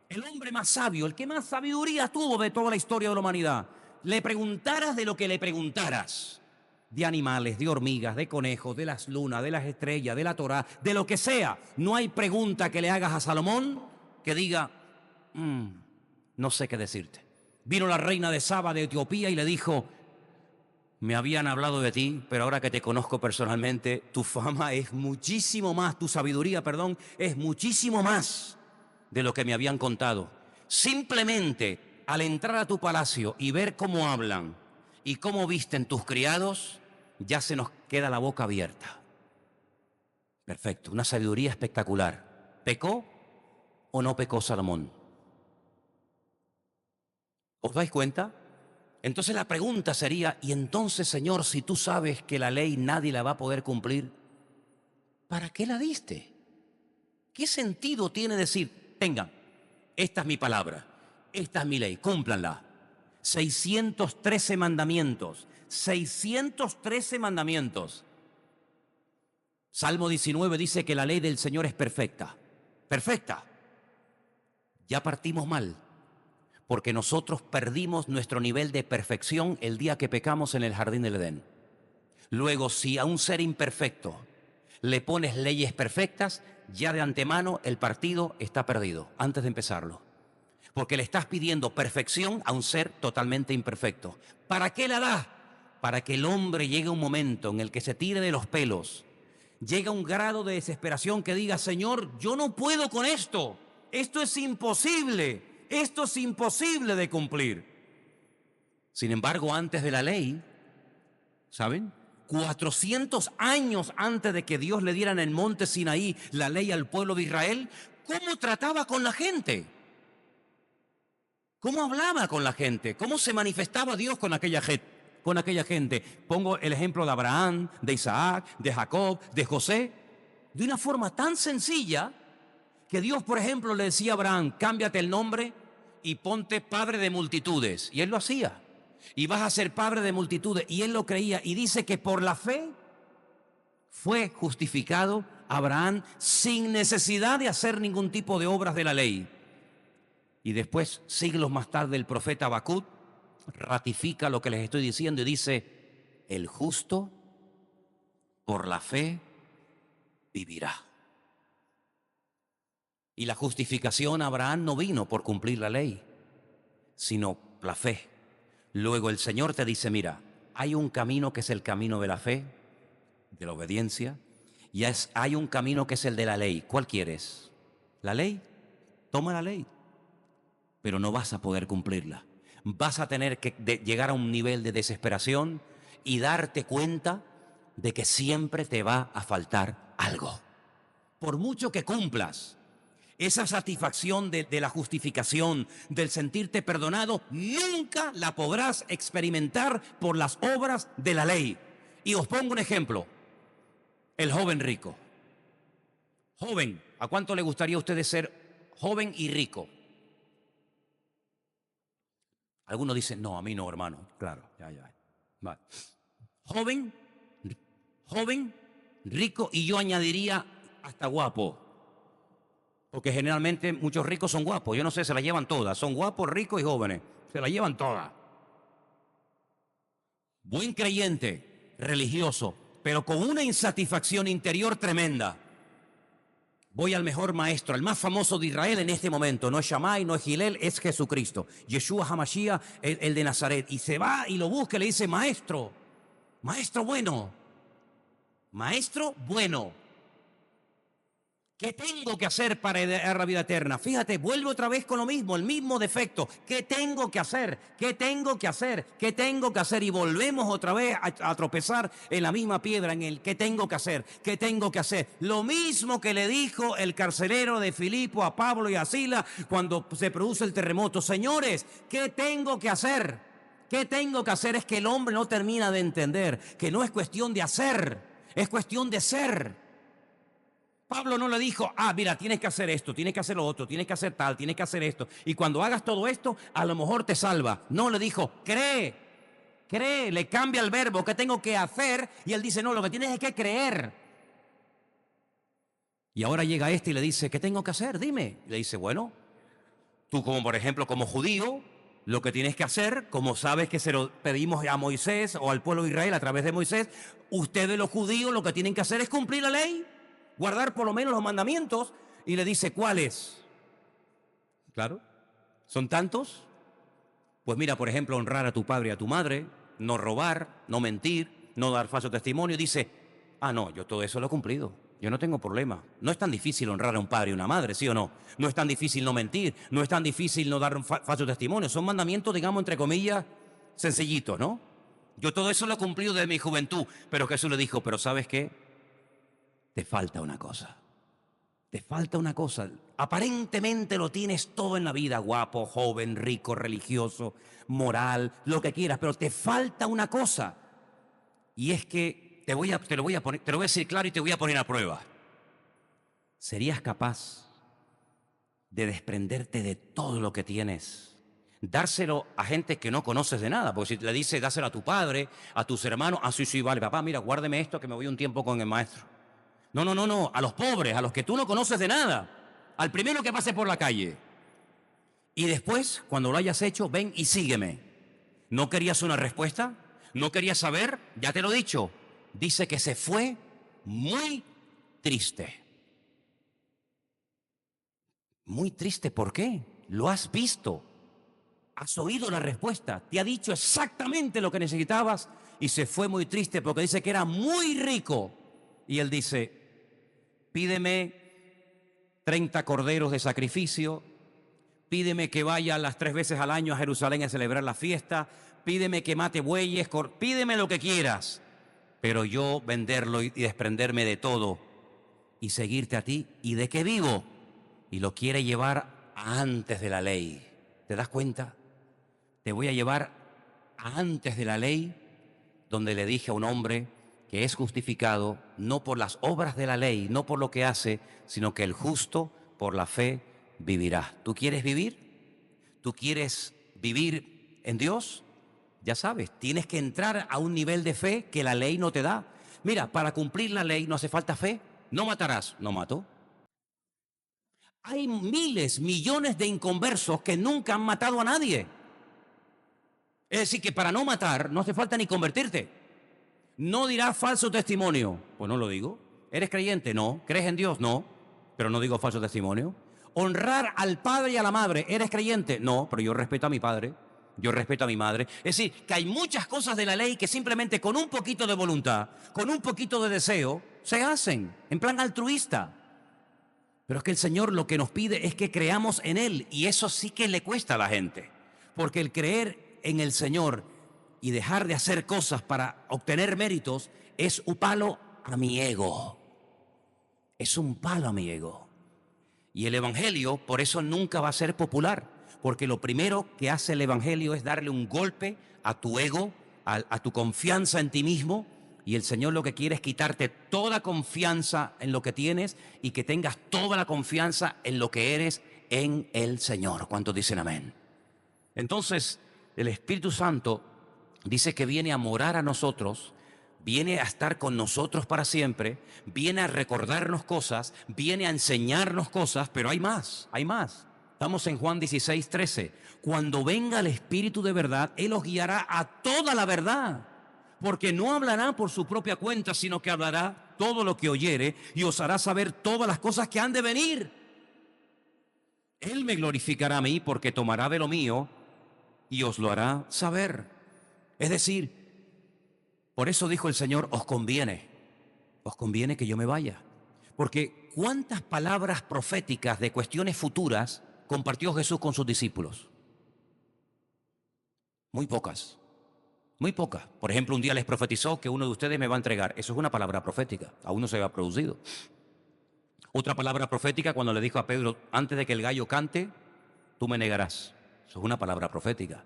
El hombre más sabio, el que más sabiduría tuvo de toda la historia de la humanidad, le preguntaras de lo que le preguntaras, de animales, de hormigas, de conejos, de las lunas, de las estrellas, de la Torá, de lo que sea, no hay pregunta que le hagas a Salomón que diga: no sé qué decirte. Vino la reina de Saba de Etiopía y le dijo: me habían hablado de ti, pero ahora que te conozco personalmente, tu fama es muchísimo más, tu sabiduría, perdón, es muchísimo más de lo que me habían contado. Simplemente al entrar a tu palacio y ver cómo hablan y cómo visten tus criados, ya se nos queda la boca abierta. Perfecto, una sabiduría espectacular. ¿Pecó o no pecó Salomón? ¿Os dais cuenta? Entonces la pregunta sería, y entonces, Señor, si tú sabes que la ley nadie la va a poder cumplir, ¿para qué la diste? ¿Qué sentido tiene decir, tengan, esta es mi palabra, esta es mi ley, cúmplanla? 613 mandamientos, 613 mandamientos. Salmo 19 dice que la ley del Señor es perfecta, perfecta. Ya partimos mal, porque nosotros perdimos nuestro nivel de perfección el día que pecamos en el jardín del Edén. Luego, si a un ser imperfecto le pones leyes perfectas, ya de antemano el partido está perdido, antes de empezarlo. Porque le estás pidiendo perfección a un ser totalmente imperfecto. ¿Para qué la das? Para que el hombre llegue a un momento en el que se tire de los pelos, llega a un grado de desesperación que diga, Señor, yo no puedo con esto. Esto es imposible. Esto es imposible de cumplir. Sin embargo, antes de la ley, ¿saben? 400 años antes de que Dios le diera en el monte Sinaí la ley al pueblo de Israel, ¿cómo trataba con la gente? ¿Cómo hablaba con la gente? ¿Cómo se manifestaba Dios con aquella gente? Pongo el ejemplo de Abraham, de Isaac, de Jacob, de José, de una forma tan sencilla que Dios, por ejemplo, le decía a Abraham, cámbiate el nombre y ponte padre de multitudes. Y él lo hacía. Y vas a ser padre de multitudes. Y él lo creía. Y dice que por la fe fue justificado Abraham sin necesidad de hacer ningún tipo de obras de la ley. Y después, siglos más tarde, el profeta Habacuc ratifica lo que les estoy diciendo y dice, el justo por la fe vivirá. Y la justificación a Abraham no vino por cumplir la ley, sino la fe. Luego el Señor te dice, mira, hay un camino que es el camino de la fe, de la obediencia, y hay un camino que es el de la ley. ¿Cuál quieres? ¿La ley? Toma la ley, pero no vas a poder cumplirla. Vas a tener que llegar a un nivel de desesperación y darte cuenta de que siempre te va a faltar algo. Por mucho que cumplas, esa satisfacción de la justificación, del sentirte perdonado, nunca la podrás experimentar por las obras de la ley. Y os pongo un ejemplo. El joven rico. Joven, ¿a cuánto le gustaría a ustedes ser joven y rico? Algunos dicen, no, a mí no, hermano. Claro, ya. Vale. Joven, rico y yo añadiría hasta guapo. Porque generalmente muchos ricos son guapos. Yo no sé, se la llevan todas. Son guapos, ricos y jóvenes. Se la llevan todas. Buen creyente, religioso, pero con una insatisfacción interior tremenda. Voy al mejor maestro, al más famoso de Israel en este momento. No es Shammai, no es Gilel, es Jesucristo. Yeshua HaMashiach, el de Nazaret. Y se va y lo busca y le dice, maestro bueno. ¿Qué tengo que hacer para heredar la vida eterna? Fíjate, vuelve otra vez con lo mismo, el mismo defecto. ¿Qué tengo que hacer? Y volvemos otra vez a tropezar en la misma piedra, en el ¿qué tengo que hacer? Lo mismo que le dijo el carcelero de Filipo a Pablo y a Silas cuando se produce el terremoto. Señores, ¿qué tengo que hacer? Es que el hombre no termina de entender que no es cuestión de hacer, es cuestión de ser. Pablo no le dijo, mira, tienes que hacer esto, tienes que hacer lo otro, tienes que hacer tal, tienes que hacer esto. Y cuando hagas todo esto, a lo mejor te salva. No, le dijo, cree, le cambia el verbo, ¿qué tengo que hacer? Y él dice, no, lo que tienes es que creer. Y ahora llega y le dice, ¿qué tengo que hacer? Dime. Y le dice, bueno, tú como por ejemplo, como judío, lo que tienes que hacer, como sabes que se lo pedimos a Moisés o al pueblo de Israel a través de Moisés, ustedes los judíos lo que tienen que hacer es cumplir la ley. Guardar por lo menos los mandamientos. Y le dice, ¿cuáles? Claro, ¿son tantos? Pues mira, por ejemplo, honrar a tu padre y a tu madre, no robar, no mentir, no dar falso testimonio. Dice, no, yo todo eso lo he cumplido, yo no tengo problema. No es tan difícil honrar a un padre y una madre, ¿sí o no? No es tan difícil no mentir, no es tan difícil no dar falso testimonio. Son mandamientos, digamos, entre comillas, sencillitos, ¿no? Yo todo eso lo he cumplido desde mi juventud. Pero Jesús le dijo, pero ¿sabes qué? Te falta una cosa. te falta una cosa. Aparentemente lo tienes todo en la vida, guapo, joven, rico, religioso, moral, lo que quieras, pero te falta una cosa. Y es que te lo voy a decir claro y te voy a poner a prueba. ¿Serías capaz de desprenderte de todo lo que tienes? Dárselo a gente que no conoces de nada, porque si le dices, dáselo a tu padre, a tus hermanos, sí, vale, papá, mira, guárdeme esto que me voy un tiempo con el maestro. No, a los pobres, a los que tú no conoces de nada, al primero que pase por la calle. Y después, cuando lo hayas hecho, ven y sígueme. ¿No querías una respuesta? ¿No querías saber? Ya te lo he dicho. Dice que se fue muy triste. Muy triste, ¿por qué? Lo has visto. Has oído la respuesta. Te ha dicho exactamente lo que necesitabas y se fue muy triste porque dice que era muy rico. Y él dice, pídeme 30 corderos de sacrificio, pídeme que vaya las 3 veces al año a Jerusalén a celebrar la fiesta, pídeme que mate bueyes, pídeme lo que quieras, pero yo venderlo y desprenderme de todo y seguirte a ti. ¿Y de qué vivo? Y lo quiere llevar antes de la ley. ¿Te das cuenta? Te voy a llevar antes de la ley, donde le dije a un hombre que es justificado no por las obras de la ley, no por lo que hace, sino que el justo por la fe vivirá. ¿Tú quieres vivir? ¿Tú quieres vivir en Dios? Ya sabes, tienes que entrar a un nivel de fe que la ley no te da. Mira, para cumplir la ley no hace falta fe. No matarás, no mato. Hay miles, millones de inconversos que nunca han matado a nadie. Es decir, que para no matar no hace falta ni convertirte. No dirás falso testimonio. Pues no lo digo. ¿Eres creyente? No. ¿Crees en Dios? No. Pero no digo falso testimonio. Honrar al padre y a la madre. ¿Eres creyente? No, pero yo respeto a mi padre. Yo respeto a mi madre. Es decir, que hay muchas cosas de la ley que simplemente con un poquito de voluntad, con un poquito de deseo, se hacen en plan altruista. Pero es que el Señor lo que nos pide es que creamos en Él, y eso sí que le cuesta a la gente. Porque el creer en el Señor y dejar de hacer cosas para obtener méritos es un palo a mi ego. Es un palo a mi ego. Y el Evangelio por eso nunca va a ser popular, porque lo primero que hace el Evangelio es darle un golpe a tu ego, a tu confianza en ti mismo, y el Señor lo que quiere es quitarte toda confianza en lo que tienes y que tengas toda la confianza en lo que eres en el Señor. ¿Cuántos dicen amén? Entonces, el Espíritu Santo dice que viene a morar a nosotros, viene a estar con nosotros para siempre, viene a recordarnos cosas, viene a enseñarnos cosas, pero hay más, hay más. Estamos en Juan 16:13. Cuando venga el Espíritu de verdad, Él os guiará a toda la verdad, porque no hablará por su propia cuenta, sino que hablará todo lo que oyere y os hará saber todas las cosas que han de venir. Él me glorificará a mí porque tomará de lo mío y os lo hará saber. Es decir, por eso dijo el Señor, os conviene que yo me vaya. Porque ¿cuántas palabras proféticas de cuestiones futuras compartió Jesús con sus discípulos? Muy pocas, muy pocas. Por ejemplo, un día les profetizó que uno de ustedes me va a entregar. Eso es una palabra profética, aún no se había producido. Otra palabra profética cuando le dijo a Pedro, antes de que el gallo cante, tú me negarás. Eso es una palabra profética.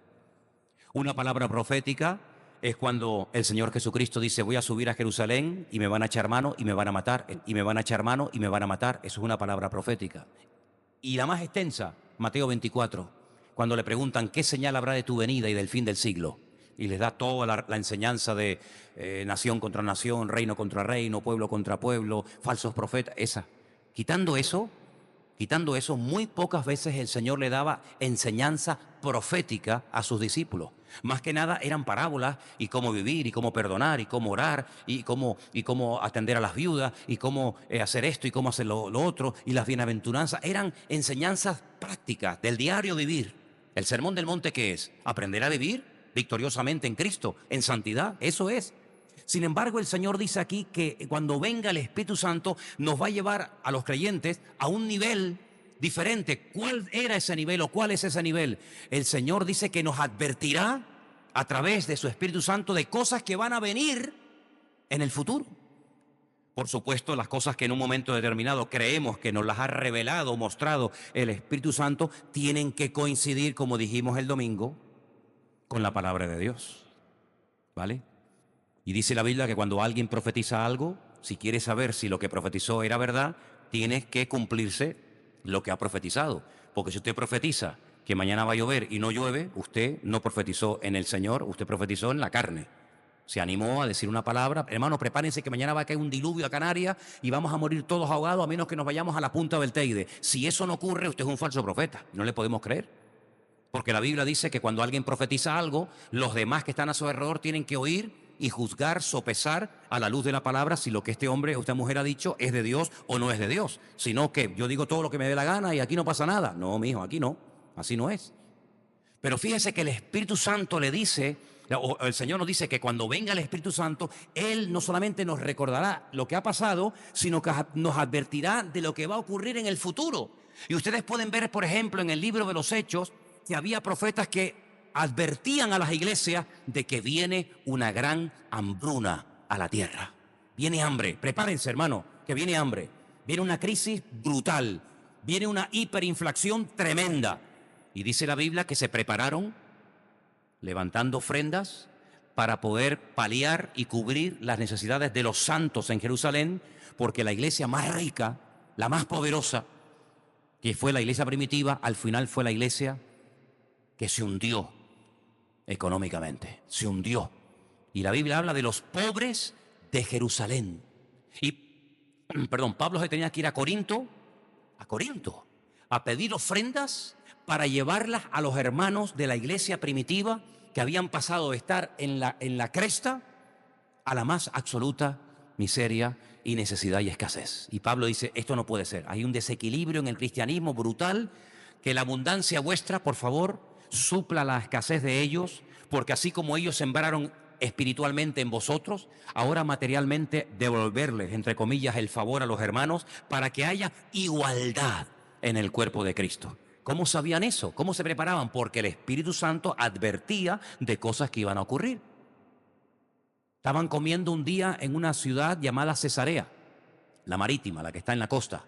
Una palabra profética es cuando el Señor Jesucristo dice, voy a subir a Jerusalén y me van a echar mano y me van a matar, y me van a echar mano y me van a matar. Eso es una palabra profética. Y la más extensa, Mateo 24, cuando le preguntan qué señal habrá de tu venida y del fin del siglo. Y les da toda la enseñanza de nación contra nación, reino contra reino, pueblo contra pueblo, falsos profetas, esa. Quitando eso, muy pocas veces el Señor le daba enseñanza profética a sus discípulos. Más que nada eran parábolas y cómo vivir y cómo perdonar y cómo orar y cómo atender a las viudas y cómo hacer esto y cómo hacer lo otro y las bienaventuranzas. Eran enseñanzas prácticas del diario vivir. El sermón del monte, ¿qué es? Aprender a vivir victoriosamente en Cristo, en santidad, eso es. Sin embargo, el Señor dice aquí que cuando venga el Espíritu Santo nos va a llevar a los creyentes a un nivel diferente. ¿Cuál era ese nivel o cuál es ese nivel? El Señor dice que nos advertirá a través de su Espíritu Santo de cosas que van a venir en el futuro. Por supuesto, las cosas que en un momento determinado creemos que nos las ha revelado, mostrado el Espíritu Santo, tienen que coincidir, como dijimos el domingo, con la palabra de Dios. ¿Vale? Y dice la Biblia que cuando alguien profetiza algo, si quiere saber si lo que profetizó era verdad, tiene que cumplirse lo que ha profetizado. Porque si usted profetiza que mañana va a llover y no llueve, usted no profetizó en el Señor, usted profetizó en la carne. Se animó a decir una palabra: hermano, prepárense que mañana va a caer un diluvio a Canarias y vamos a morir todos ahogados a menos que nos vayamos a la punta del Teide. Si eso no ocurre, usted es un falso profeta. No le podemos creer. Porque la Biblia dice que cuando alguien profetiza algo, los demás que están a su alrededor tienen que oír y juzgar, sopesar a la luz de la palabra si lo que este hombre o esta mujer ha dicho es de Dios o no es de Dios. Sino que yo digo todo lo que me dé la gana y aquí no pasa nada. No, mijo, aquí no. Así no es. Pero fíjese que el Espíritu Santo le dice, o el Señor nos dice que cuando venga el Espíritu Santo, Él no solamente nos recordará lo que ha pasado, sino que nos advertirá de lo que va a ocurrir en el futuro. Y ustedes pueden ver, por ejemplo, en el libro de los Hechos, que había profetas que advertían a las iglesias de que viene una gran hambruna a la tierra. Viene hambre, prepárense, hermano, que viene hambre. Viene una crisis brutal, viene una hiperinflación tremenda. Y dice la Biblia que se prepararon levantando ofrendas para poder paliar y cubrir las necesidades de los santos en Jerusalén, porque la iglesia más rica, la más poderosa, que fue la iglesia primitiva, al final fue la iglesia que se hundió económicamente, se hundió. Y la Biblia habla de los pobres de Jerusalén. Y, Pablo se tenía que ir a Corinto, a pedir ofrendas para llevarlas a los hermanos de la iglesia primitiva que habían pasado de estar en la cresta a la más absoluta miseria y necesidad y escasez. Y Pablo dice, esto no puede ser. Hay un desequilibrio en el cristianismo brutal, que la abundancia vuestra, por favor, supla la escasez de ellos, porque así como ellos sembraron espiritualmente en vosotros, ahora materialmente devolverles, entre comillas, el favor a los hermanos para que haya igualdad en el cuerpo de Cristo. ¿Cómo sabían eso? ¿Cómo se preparaban? Porque el Espíritu Santo advertía de cosas que iban a ocurrir. Estaban comiendo un día en una ciudad llamada Cesarea, la marítima, la que está en la costa,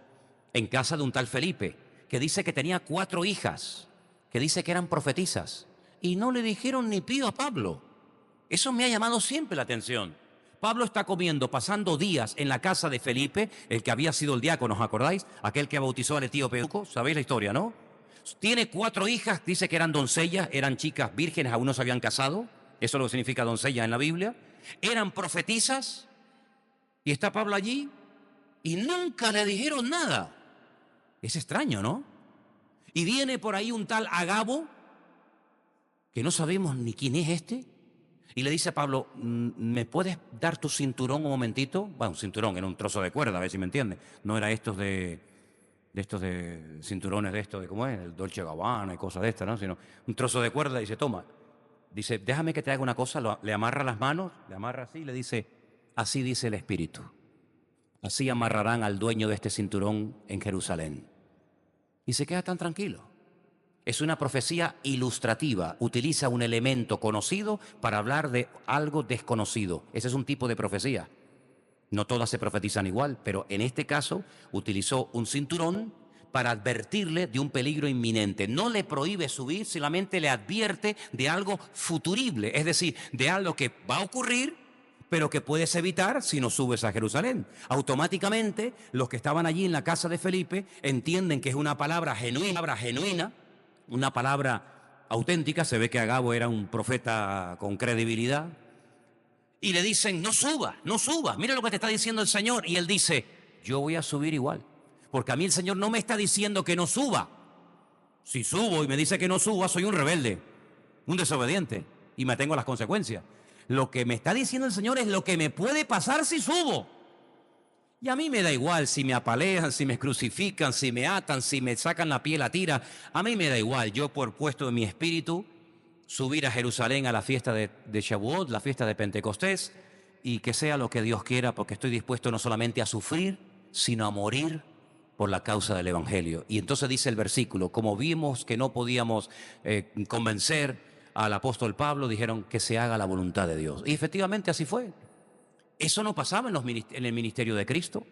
en casa de un tal Felipe, que dice que tenía 4 hijas, que dice que eran profetisas, y no le dijeron ni pío a Pablo. Eso me ha llamado siempre la atención. Pablo está comiendo, pasando días en la casa de Felipe, el que había sido el diácono, ¿os acordáis? Aquel que bautizó al etíope Eunuco, sabéis la historia, ¿no? Tiene 4 hijas, dice que eran doncellas, eran chicas vírgenes, aún no se habían casado. Eso es lo que significa doncella en la Biblia. Eran profetisas, y está Pablo allí, y nunca le dijeron nada. Es extraño, ¿no? Y viene por ahí un tal Agabo, que no sabemos ni quién es este, y le dice a Pablo, ¿me puedes dar tu cinturón un momentito? Bueno, un cinturón, era un trozo de cuerda, a ver si me entiendes. No era estos de cinturones de estos, de ¿cómo es? El Dolce Gabbana y cosas de estas, ¿no? Sino un trozo de cuerda, y dice, toma. Dice, déjame que te haga una cosa, le amarra las manos, le amarra así y le dice, así dice el Espíritu. Así amarrarán al dueño de este cinturón en Jerusalén. Y se queda tan tranquilo. Es una profecía ilustrativa, utiliza un elemento conocido para hablar de algo desconocido. Ese es un tipo de profecía. No todas se profetizan igual, pero en este caso utilizó un cinturón para advertirle de un peligro inminente. No le prohíbe subir, solamente le advierte de algo futurible, es decir, de algo que va a ocurrir, pero que puedes evitar si no subes a Jerusalén. Automáticamente, los que estaban allí en la casa de Felipe entienden que es una palabra genuina, una palabra auténtica. Se ve que Agabo era un profeta con credibilidad. Y le dicen, no subas, mira lo que te está diciendo el Señor. Y él dice, yo voy a subir igual, porque a mí el Señor no me está diciendo que no suba. Si subo y me dice que no suba, soy un rebelde, un desobediente, y me tengo las consecuencias. Lo que me está diciendo el Señor es lo que me puede pasar si subo. Y a mí me da igual si me apalean, si me crucifican, si me atan, si me sacan la piel a tira. A mí me da igual, yo por puesto de mi espíritu, subir a Jerusalén a la fiesta de Shavuot, la fiesta de Pentecostés, y que sea lo que Dios quiera, porque estoy dispuesto no solamente a sufrir, sino a morir por la causa del Evangelio. Y entonces dice el versículo, como vimos que no podíamos convencer al apóstol Pablo, dijeron que se haga la voluntad de Dios. Y efectivamente así fue. Eso no pasaba en el ministerio de Cristo.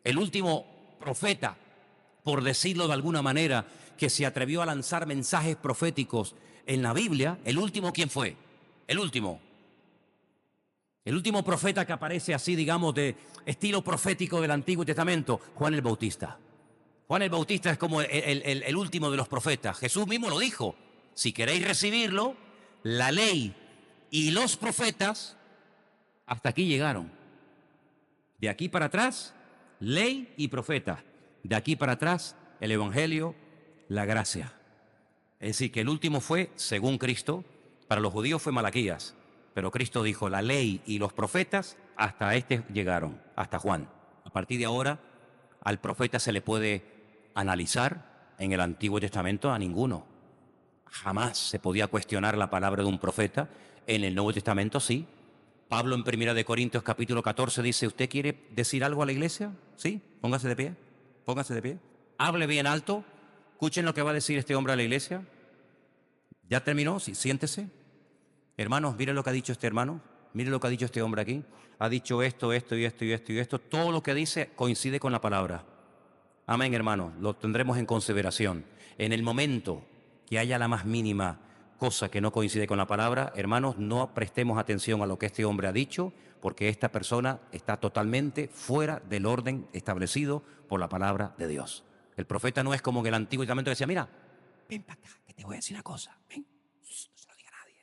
El último profeta, por decirlo de alguna manera, que se atrevió a lanzar mensajes proféticos en la Biblia, el último, ¿quién fue? El último profeta que aparece así, digamos, de estilo profético del Antiguo Testamento, Juan el Bautista. Juan el Bautista es como el último de los profetas. Jesús mismo lo dijo: si queréis recibirlo, la ley y los profetas hasta aquí llegaron. De aquí para atrás, ley y profeta. De aquí para atrás, el Evangelio, la gracia. Es decir, que el último fue, según Cristo, para los judíos fue Malaquías, pero Cristo dijo, la ley y los profetas hasta este llegaron, hasta Juan. A partir de ahora, al profeta se le puede analizar en el Antiguo Testamento a ninguno. Jamás se podía cuestionar la palabra de un profeta. En el Nuevo Testamento sí. Pablo en 1 Corintios capítulo 14 dice, ¿usted quiere decir algo a la iglesia? Sí, póngase de pie, póngase de pie. Hable bien alto, escuchen lo que va a decir este hombre a la iglesia. ¿Ya terminó? Sí, siéntese. Hermanos, miren lo que ha dicho este hermano, miren lo que ha dicho este hombre aquí. Ha dicho esto, esto y esto y esto y esto. Todo lo que dice coincide con la palabra. Amén, hermanos, lo tendremos en consideración. En el momento que haya la más mínima cosa que no coincide con la palabra, hermanos, no prestemos atención a lo que este hombre ha dicho, porque esta persona está totalmente fuera del orden establecido por la palabra de Dios. El profeta no es como en el Antiguo Testamento que decía, mira, ven para acá, que te voy a decir una cosa, ven, no se lo diga a nadie.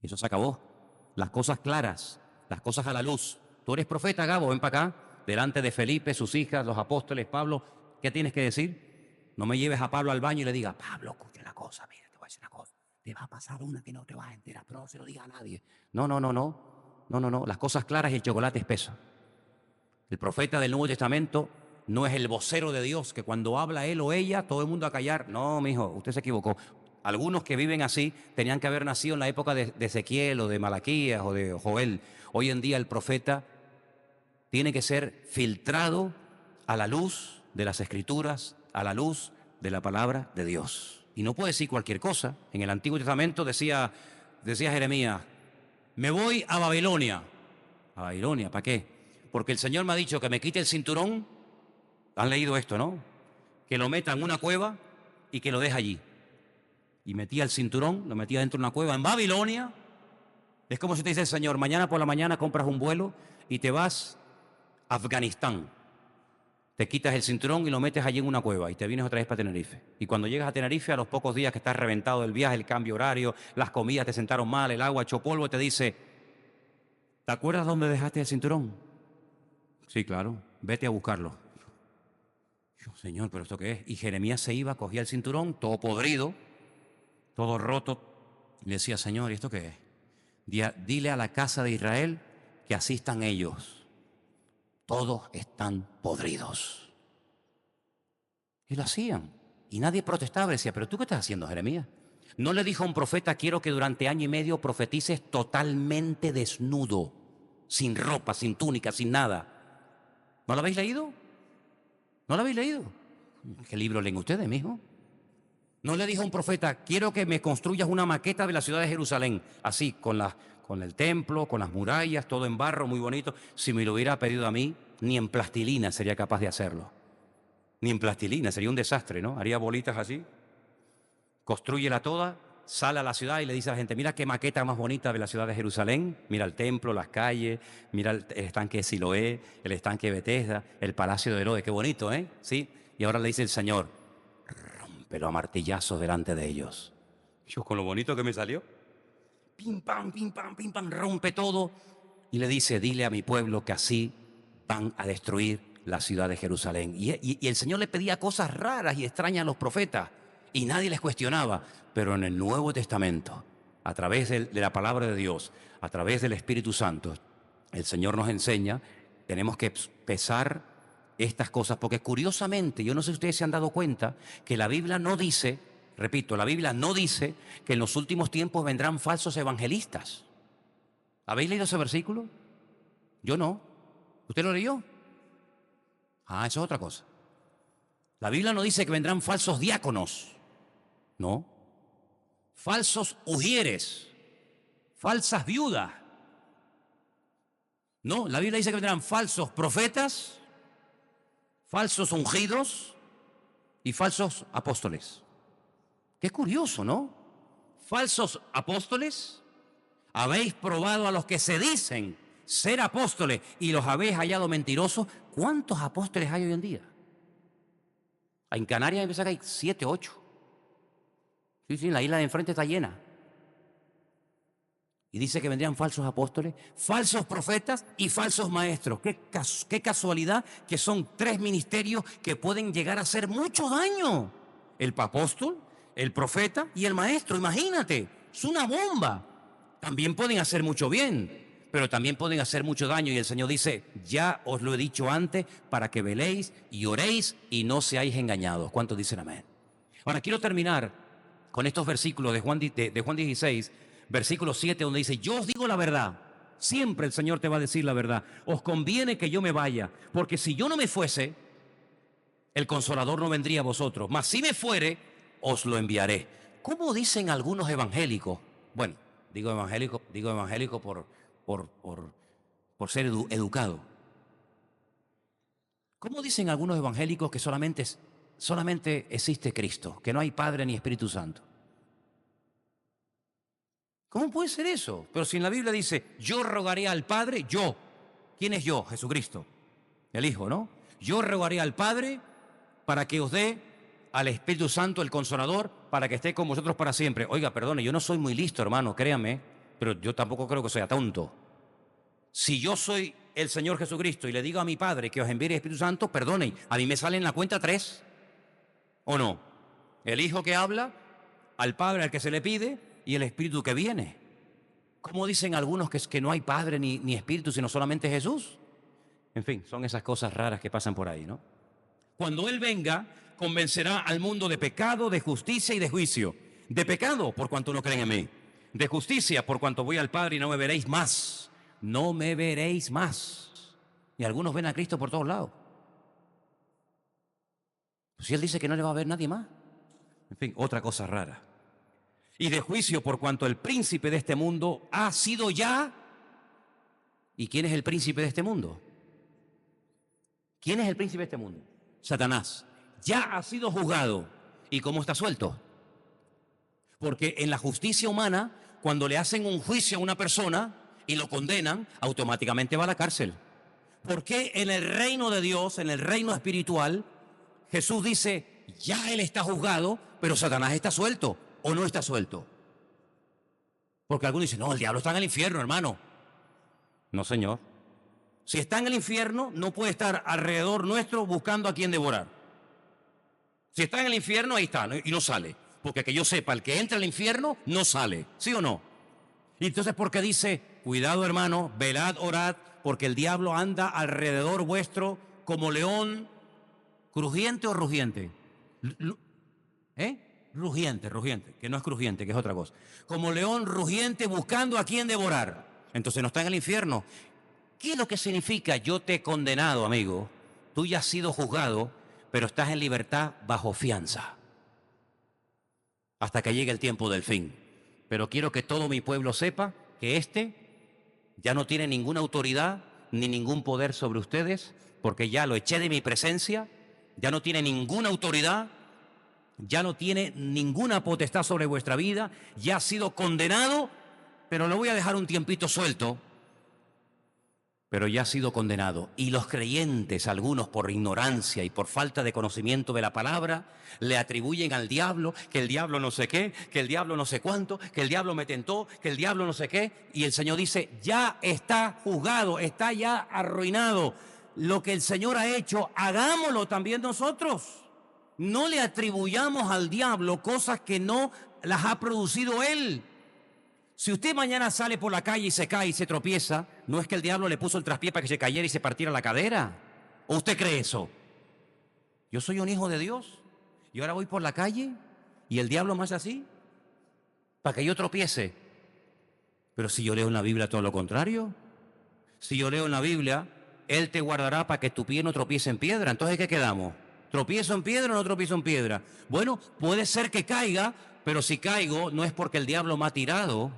Y eso se acabó. Las cosas claras, las cosas a la luz. Tú eres profeta, Gabo, ven para acá, delante de Felipe, sus hijas, los apóstoles, Pablo, ¿qué tienes que decir? No me lleves a Pablo al baño y le digas, Pablo, escucha una cosa, mira, te voy a decir una cosa. Te va a pasar una que no te vas a enterar, pero no se lo diga a nadie. No, no, no, no. No, no, no. Las cosas claras y el chocolate espeso. El profeta del Nuevo Testamento no es el vocero de Dios, que cuando habla él o ella, todo el mundo a callar. No, mijo, usted se equivocó. Algunos que viven así tenían que haber nacido en la época de Ezequiel o de Malaquías o de Joel. Hoy en día el profeta tiene que ser filtrado a la luz de las Escrituras, a la luz de la palabra de Dios. Y no puede decir cualquier cosa. En el Antiguo Testamento decía Jeremías, me voy a Babilonia. ¿A Babilonia? ¿Para qué? Porque el Señor me ha dicho que me quite el cinturón. Han leído esto, ¿no? Que lo meta en una cueva y que lo deje allí. Y metía el cinturón, lo metía dentro de una cueva en Babilonia. Es como si te dice el Señor, mañana por la mañana compras un vuelo y te vas a Afganistán. Te quitas el cinturón y lo metes allí en una cueva y te vienes otra vez para Tenerife. Y cuando llegas a Tenerife, a los pocos días que estás reventado del viaje, el cambio horario, las comidas te sentaron mal, el agua echó polvo, te dice, ¿te acuerdas dónde dejaste el cinturón? Sí, claro, vete a buscarlo. Yo, Señor, ¿pero esto qué es? Y Jeremías se iba, cogía el cinturón, todo podrido, todo roto, y le decía, Señor, ¿y esto qué es? Dile a la casa de Israel que así están ellos. Todos están podridos. Y lo hacían. Y nadie protestaba, decía, ¿pero tú qué estás haciendo, Jeremías? No le dijo a un profeta, quiero que durante año y medio profetices totalmente desnudo, sin ropa, sin túnica, sin nada. ¿No lo habéis leído? ¿No lo habéis leído? ¿Qué libro leen ustedes, mijo? No le dijo a un profeta, quiero que me construyas una maqueta de la ciudad de Jerusalén, así, con el templo, con las murallas, todo en barro, muy bonito. Si me lo hubiera pedido a mí, ni en plastilina sería capaz de hacerlo. Ni en plastilina, sería un desastre, ¿no? Haría bolitas así, constrúyela toda, sale a la ciudad y le dice a la gente, mira qué maqueta más bonita de la ciudad de Jerusalén, mira el templo, las calles, mira el estanque de Siloé, el estanque de Betesda, el palacio de Herodes, qué bonito, ¿eh? Sí, y ahora le dice el Señor, rómpelo a martillazos delante de ellos. Yo con lo bonito que me salió, pim, pam, rompe todo, y le dice, dile a mi pueblo que así van a destruir la ciudad de Jerusalén. Y el Señor le pedía cosas raras y extrañas a los profetas, y nadie les cuestionaba. Pero en el Nuevo Testamento, a través de la palabra de Dios, a través del Espíritu Santo, el Señor nos enseña, tenemos que pesar estas cosas, porque curiosamente, yo no sé si ustedes se han dado cuenta, que la Biblia no dice, repito, la Biblia no dice que en los últimos tiempos vendrán falsos evangelistas. ¿Habéis leído ese versículo? Yo no. ¿Usted lo leyó? Ah, eso es otra cosa. La Biblia no dice que vendrán falsos diáconos. No. Falsos ujieres. Falsas viudas. No, la Biblia dice que vendrán falsos profetas, falsos ungidos y falsos apóstoles. Qué curioso, ¿no? Falsos apóstoles. Habéis probado a los que se dicen ser apóstoles y los habéis hallado mentirosos. ¿Cuántos apóstoles hay hoy en día? En Canarias me parece que hay 7, 8. Sí, la isla de enfrente está llena. Y dice que vendrían falsos apóstoles, falsos profetas y falsos maestros. Qué casualidad que son 3 ministerios que pueden llegar a hacer mucho daño. El apóstol, el profeta y el maestro. Imagínate, es una bomba. También pueden hacer mucho bien, pero también pueden hacer mucho daño. Y el Señor dice, ya os lo he dicho antes, para que veléis y oréis y no seáis engañados. ¿Cuántos dicen amén? Ahora, quiero terminar con estos versículos de Juan 16, versículo 7, donde dice, yo os digo la verdad. Siempre el Señor te va a decir la verdad. Os conviene que yo me vaya, porque si yo no me fuese, el Consolador no vendría a vosotros. Mas si me fuere, os lo enviaré. ¿Cómo dicen algunos evangélicos? Bueno, digo evangélico por ser educado. ¿Cómo dicen algunos evangélicos que solamente existe Cristo, que no hay Padre ni Espíritu Santo? ¿Cómo puede ser eso? Pero si en la Biblia dice, yo rogaré al Padre, yo. ¿Quién es yo? Jesucristo, el Hijo, ¿no? Yo rogaré al Padre para que os dé al Espíritu Santo, el Consolador, para que esté con vosotros para siempre. Oiga, perdone, yo no soy muy listo, hermano, créame, pero yo tampoco creo que sea tonto. Si yo soy el Señor Jesucristo y le digo a mi Padre que os envíe el Espíritu Santo, perdone, a mí me sale en la cuenta 3, ¿o no? El Hijo que habla, al Padre al que se le pide y el Espíritu que viene. ¿Cómo dicen algunos que no hay Padre ni Espíritu, sino solamente Jesús? En fin, son esas cosas raras que pasan por ahí, ¿no? Cuando Él venga, convencerá al mundo de pecado, de justicia y de juicio. De pecado, por cuanto no creen en mí. De justicia, por cuanto voy al Padre y no me veréis más. No me veréis más. Y algunos ven a Cristo por todos lados. Pues si Él dice que no le va a ver nadie más. En fin, otra cosa rara. Y de juicio, por cuanto el príncipe de este mundo ha sido ya. ¿Y quién es el príncipe de este mundo? ¿Quién es el príncipe de este mundo? Satanás. Ya ha sido juzgado. ¿Y cómo está suelto? Porque en la justicia humana, cuando le hacen un juicio a una persona y lo condenan, automáticamente va a la cárcel. ¿Por qué en el reino de Dios, en el reino espiritual, Jesús dice, ya Él está juzgado, pero Satanás está suelto o no está suelto? Porque algunos dicen, no, el diablo está en el infierno, hermano. No, señor. Si está en el infierno, no puede estar alrededor nuestro buscando a quien devorar. Si está en el infierno, ahí está, ¿no? Y no sale. Porque que yo sepa, el que entra al infierno no sale. ¿Sí o no? Y entonces, ¿por qué dice, cuidado, hermano, velad, orad, porque el diablo anda alrededor vuestro como león, crujiente o rugiente? Rugiente, que no es crujiente, que es otra cosa. Como león rugiente buscando a quien devorar. Entonces no está en el infierno. ¿Qué es lo que significa yo te he condenado, amigo? Tú ya has sido juzgado, pero estás en libertad bajo fianza. Hasta que llegue el tiempo del fin. Pero quiero que todo mi pueblo sepa que ya no tiene ninguna autoridad ni ningún poder sobre ustedes, porque ya lo eché de mi presencia, ya no tiene ninguna autoridad, ya no tiene ninguna potestad sobre vuestra vida, ya ha sido condenado, pero lo voy a dejar un tiempito suelto. Pero ya ha sido condenado. Y los creyentes, algunos por ignorancia y por falta de conocimiento de la palabra, le atribuyen al diablo que el diablo no sé qué, que el diablo no sé cuánto, que el diablo me tentó, que el diablo no sé qué. Y el Señor dice, ya está juzgado, está ya arruinado. Lo que el Señor ha hecho, hagámoslo también nosotros. No le atribuyamos al diablo cosas que no las ha producido Él. Si usted mañana sale por la calle y se cae y se tropieza, ¿no es que el diablo le puso el traspié para que se cayera y se partiera la cadera? ¿O usted cree eso? Yo soy un hijo de Dios y ahora voy por la calle y el diablo me hace así para que yo tropiece. Pero si yo leo en la Biblia todo lo contrario, si yo leo en la Biblia, Él te guardará para que tu pie no tropiece en piedra. Entonces, ¿qué quedamos? ¿Tropiezo en piedra o no tropiezo en piedra? Bueno, puede ser que caiga, pero si caigo no es porque el diablo me ha tirado,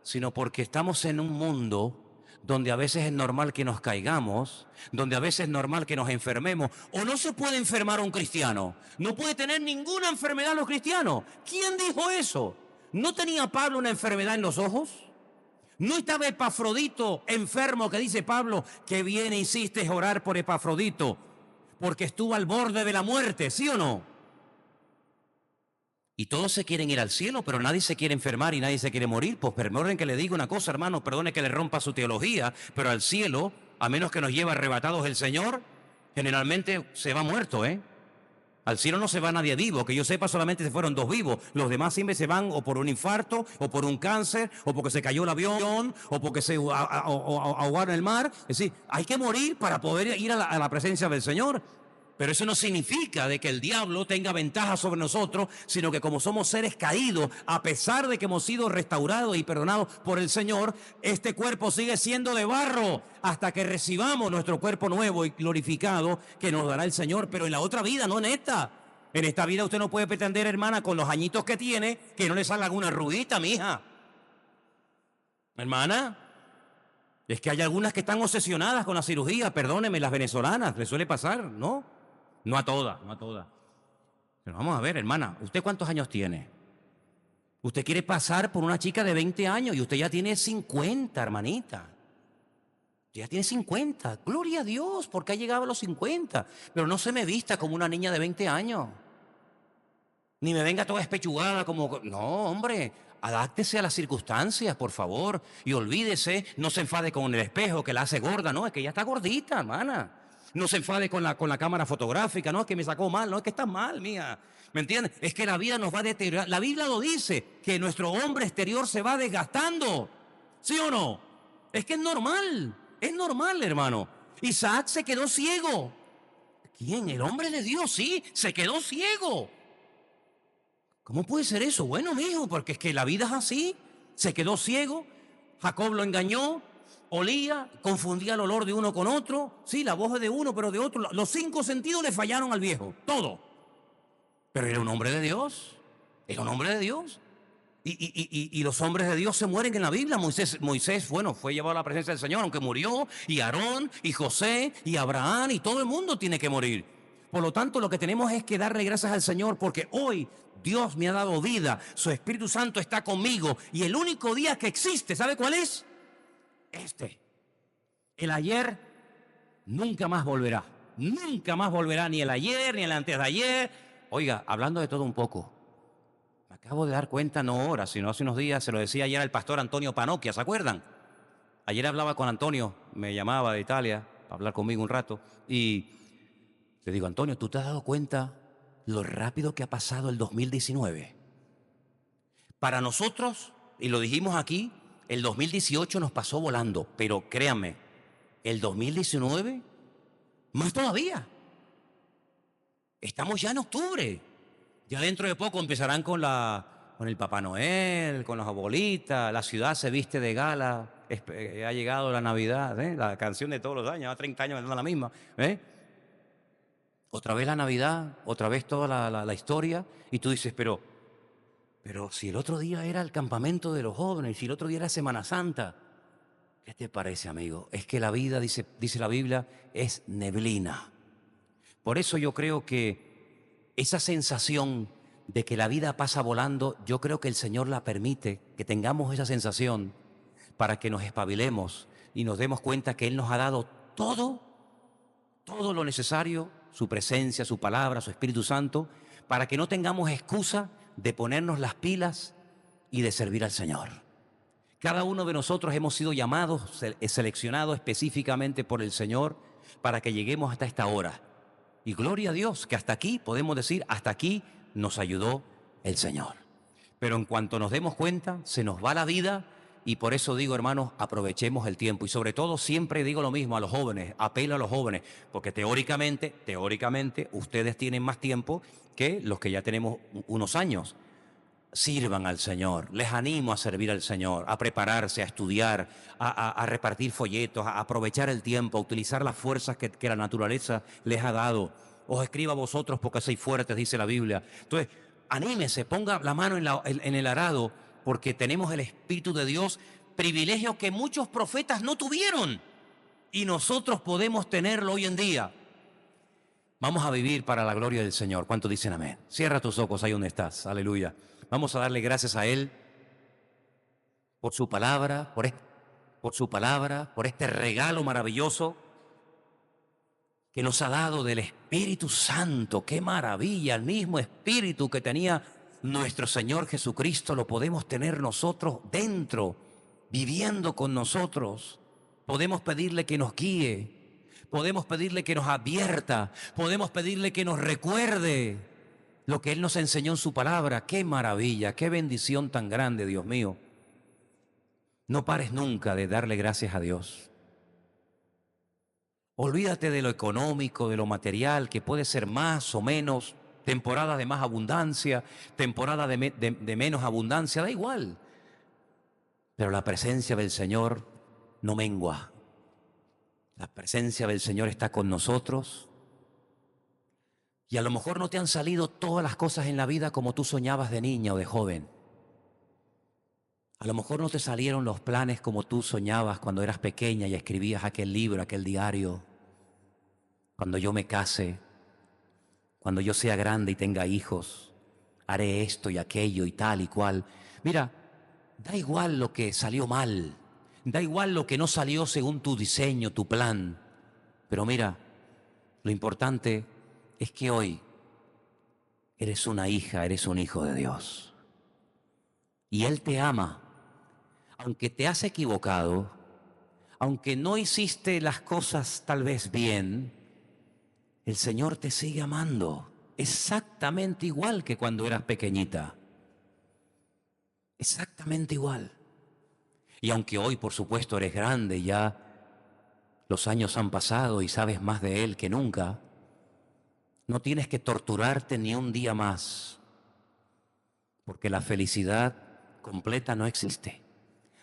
sino porque estamos en un mundo donde a veces es normal que nos caigamos, donde a veces es normal que nos enfermemos. ¿O no se puede enfermar a un cristiano? No puede tener ninguna enfermedad los cristianos. ¿Quién dijo eso? ¿No tenía Pablo una enfermedad en los ojos? ¿No estaba Epafrodito enfermo, que dice Pablo que bien hiciste orar por Epafrodito porque estuvo al borde de la muerte, ¿sí o no? Y todos se quieren ir al cielo, pero nadie se quiere enfermar y nadie se quiere morir. Pues perdonen que le diga una cosa, hermano, perdone que le rompa su teología, pero al cielo, a menos que nos lleve arrebatados el Señor, generalmente se va muerto, ¿eh? Al cielo no se va nadie vivo, que yo sepa solamente se fueron 2 vivos. Los demás siempre se van o por un infarto, o por un cáncer, o porque se cayó el avión, o porque se ahogaron en el mar. Es decir, hay que morir para poder ir a la presencia del Señor. Pero eso no significa de que el diablo tenga ventaja sobre nosotros, sino que como somos seres caídos, a pesar de que hemos sido restaurados y perdonados por el Señor, este cuerpo sigue siendo de barro hasta que recibamos nuestro cuerpo nuevo y glorificado que nos dará el Señor. Pero en la otra vida, no en esta. En esta vida usted no puede pretender, hermana, con los añitos que tiene, que no le salga alguna arruguita, mija. Hermana, es que hay algunas que están obsesionadas con la cirugía, perdóneme, las venezolanas, le suele pasar, ¿no? No a todas, no a todas. Pero vamos a ver, hermana, ¿usted cuántos años tiene? Usted quiere pasar por una chica de 20 años y usted ya tiene 50, hermanita. Usted ya tiene 50. Gloria a Dios, porque ha llegado a los 50. Pero no se me vista como una niña de 20 años. Ni me venga toda espechugada como... No, hombre, adáctese a las circunstancias, por favor. Y olvídese, no se enfade con el espejo que la hace gorda. No, es que ella está gordita, hermana. No se enfade con la cámara fotográfica, no es que me sacó mal, no es que está mal, mía. ¿Me entiendes? Es que la vida nos va a deteriorar. La Biblia lo dice, que nuestro hombre exterior se va desgastando. ¿Sí o no? Es que es normal, hermano. Isaac se quedó ciego. ¿Quién? El hombre de Dios, sí, se quedó ciego. ¿Cómo puede ser eso? Bueno, mijo, porque es que la vida es así. Se quedó ciego, Jacob lo engañó. Olía, confundía el olor de uno con otro, sí, la voz es de uno, pero de otro. Los 5 sentidos le fallaron al viejo, todo. Pero era un hombre de Dios, era un hombre de Dios. Y los hombres de Dios se mueren en la Biblia. Moisés, bueno, fue llevado a la presencia del Señor, aunque murió, y Aarón, y José, y Abraham, y todo el mundo tiene que morir. Por lo tanto, lo que tenemos es que darle gracias al Señor, porque hoy Dios me ha dado vida, su Espíritu Santo está conmigo, y el único día que existe, ¿sabe cuál es? El ayer nunca más volverá. Nunca más volverá, ni el ayer, ni el antes de ayer. Oiga, hablando de todo un poco, me acabo de dar cuenta, no ahora, sino hace unos días, se lo decía ayer al pastor Antonio Panocchia, ¿se acuerdan? Ayer hablaba con Antonio, me llamaba de Italia para hablar conmigo un rato, y le digo, Antonio, ¿tú te has dado cuenta lo rápido que ha pasado el 2019? Para nosotros, y lo dijimos aquí, el 2018 nos pasó volando, pero créanme, el 2019, más todavía. Estamos ya en octubre. Ya dentro de poco empezarán con el Papá Noel, con las abuelitas, la ciudad se viste de gala, ha llegado la Navidad, ¿eh? La canción de todos los años, hace 30 años la misma, ¿eh? Otra vez la Navidad, otra vez toda la historia, y tú dices, pero si el otro día era el campamento de los jóvenes, si el otro día era Semana Santa, ¿qué te parece, amigo? Es que la vida, dice la Biblia, es neblina. Por eso yo creo que esa sensación de que la vida pasa volando, yo creo que el Señor la permite, que tengamos esa sensación para que nos espabilemos y nos demos cuenta que Él nos ha dado todo lo necesario, su presencia, su palabra, su Espíritu Santo, para que no tengamos excusa de ponernos las pilas y de servir al Señor. Cada uno de nosotros hemos sido llamados, seleccionados específicamente por el Señor para que lleguemos hasta esta hora. Y gloria a Dios que hasta aquí, podemos decir, hasta aquí nos ayudó el Señor. Pero en cuanto nos demos cuenta, se nos va la vida y por eso digo, hermanos, aprovechemos el tiempo. Y sobre todo siempre digo lo mismo a los jóvenes, apelo a los jóvenes, porque teóricamente, ustedes tienen más tiempo que los que ya tenemos unos años. Sirvan al Señor, les animo a servir al Señor, a prepararse, a estudiar, a repartir folletos, a aprovechar el tiempo, a utilizar las fuerzas que la naturaleza les ha dado. Os escribo a vosotros porque sois fuertes, dice la Biblia. Entonces, anímese, ponga la mano en el arado, porque tenemos el Espíritu de Dios privilegio que muchos profetas no tuvieron y nosotros podemos tenerlo hoy en día. Vamos a vivir para la gloria del Señor. ¿Cuántos dicen amén? Cierra tus ojos ahí donde estás. Aleluya. Vamos a darle gracias a Él por su palabra, por este regalo maravilloso que nos ha dado del Espíritu Santo. ¡Qué maravilla! El mismo Espíritu que tenía nuestro Señor Jesucristo lo podemos tener nosotros dentro, viviendo con nosotros. Podemos pedirle que nos guíe, podemos pedirle que nos advierta, podemos pedirle que nos recuerde lo que Él nos enseñó en su palabra. ¡Qué maravilla! ¡Qué bendición tan grande, Dios mío! No pares nunca de darle gracias a Dios. Olvídate de lo económico, de lo material, que puede ser más o menos, temporada de más abundancia, temporada de menos abundancia, da igual. Pero la presencia del Señor no mengua. La presencia del Señor está con nosotros. Y a lo mejor no te han salido todas las cosas en la vida como tú soñabas de niña o de joven. A lo mejor no te salieron los planes como tú soñabas cuando eras pequeña y escribías aquel libro, aquel diario. Cuando yo me case, cuando yo sea grande y tenga hijos, haré esto y aquello y tal y cual. Mira, da igual lo que salió mal, da igual lo que no salió según tu diseño, tu plan. Pero mira, lo importante es que hoy eres una hija, eres un hijo de Dios. Y Él te ama. Aunque te has equivocado, aunque no hiciste las cosas tal vez bien, el Señor te sigue amando exactamente igual que cuando eras pequeñita. Exactamente igual. Y aunque hoy, por supuesto, eres grande, ya los años han pasado y sabes más de Él que nunca, no tienes que torturarte ni un día más, porque la felicidad completa no existe.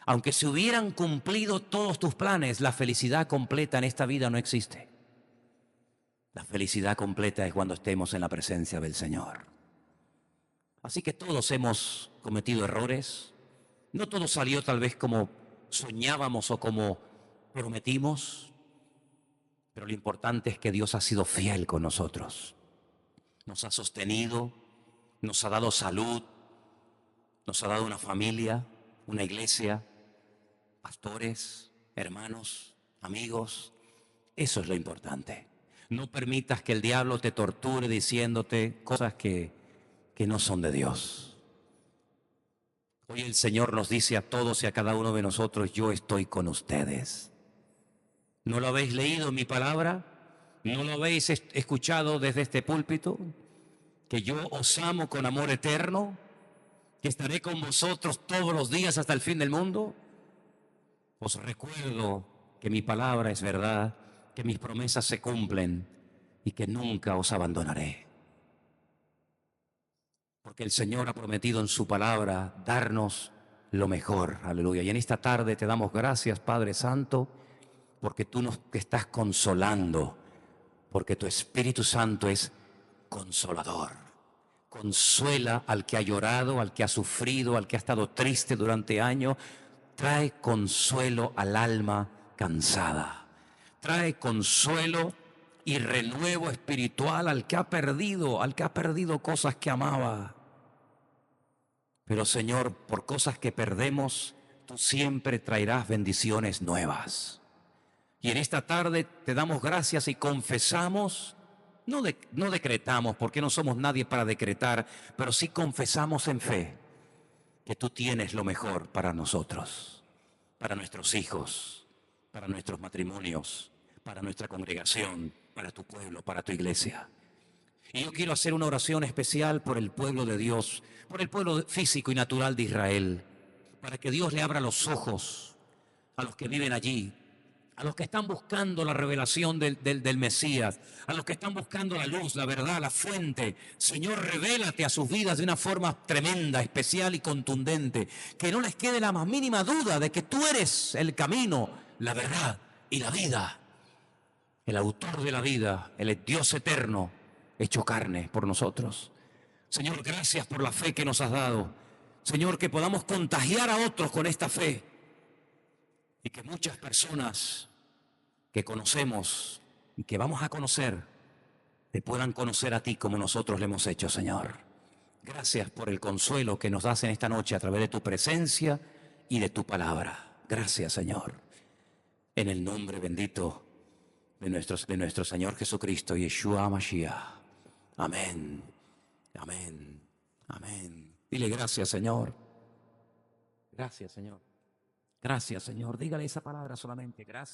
Aunque se hubieran cumplido todos tus planes, la felicidad completa en esta vida no existe. La felicidad completa es cuando estemos en la presencia del Señor. Así que todos hemos cometido errores. No todo salió tal vez como soñábamos o como prometimos. Pero lo importante es que Dios ha sido fiel con nosotros. Nos ha sostenido, nos ha dado salud, nos ha dado una familia, una iglesia, pastores, hermanos, amigos. Eso es lo importante. No permitas que el diablo te torture diciéndote cosas que no son de Dios. Hoy el Señor nos dice a todos y a cada uno de nosotros: yo estoy con ustedes. ¿No lo habéis leído en mi palabra? ¿No lo habéis escuchado desde este púlpito? Que yo os amo con amor eterno, que estaré con vosotros todos los días hasta el fin del mundo. Os recuerdo que mi palabra es verdad, que mis promesas se cumplen y que nunca os abandonaré. Porque el Señor ha prometido en su palabra darnos lo mejor. Aleluya. Y en esta tarde te damos gracias, Padre Santo, porque tú nos estás consolando, porque tu Espíritu Santo es consolador. Consuela al que ha llorado, al que ha sufrido, al que ha estado triste durante años. Trae consuelo al alma cansada. Trae consuelo y renuevo espiritual al que ha perdido cosas que amaba. Pero Señor, por cosas que perdemos, tú siempre traerás bendiciones nuevas. Y en esta tarde te damos gracias y confesamos, no decretamos, porque no somos nadie para decretar, pero sí confesamos en fe que tú tienes lo mejor para nosotros, para nuestros hijos, para nuestros matrimonios, para nuestra congregación, para tu pueblo, para tu iglesia. Y yo quiero hacer una oración especial por el pueblo de Dios, por el pueblo físico y natural de Israel, para que Dios le abra los ojos a los que viven allí, a los que están buscando la revelación del Mesías, a los que están buscando la luz, la verdad, la fuente. Señor, revélate a sus vidas de una forma tremenda, especial y contundente. Que no les quede la más mínima duda de que tú eres el camino, la verdad y la vida. El autor de la vida, el Dios eterno, hecho carne por nosotros. Señor, gracias por la fe que nos has dado. Señor, que podamos contagiar a otros con esta fe. y que muchas personas que conocemos y que vamos a conocer te puedan conocer a ti como nosotros le hemos hecho, Señor. Gracias por el consuelo que nos das en esta noche a través de tu presencia y de tu palabra. Gracias, Señor. En el nombre bendito de nuestro Señor Jesucristo, Yeshua Mashiach. Amén, amén, amén. Dile gracias, Señor. Gracias, Señor. Gracias, Señor. Dígale esa palabra solamente. Gracias.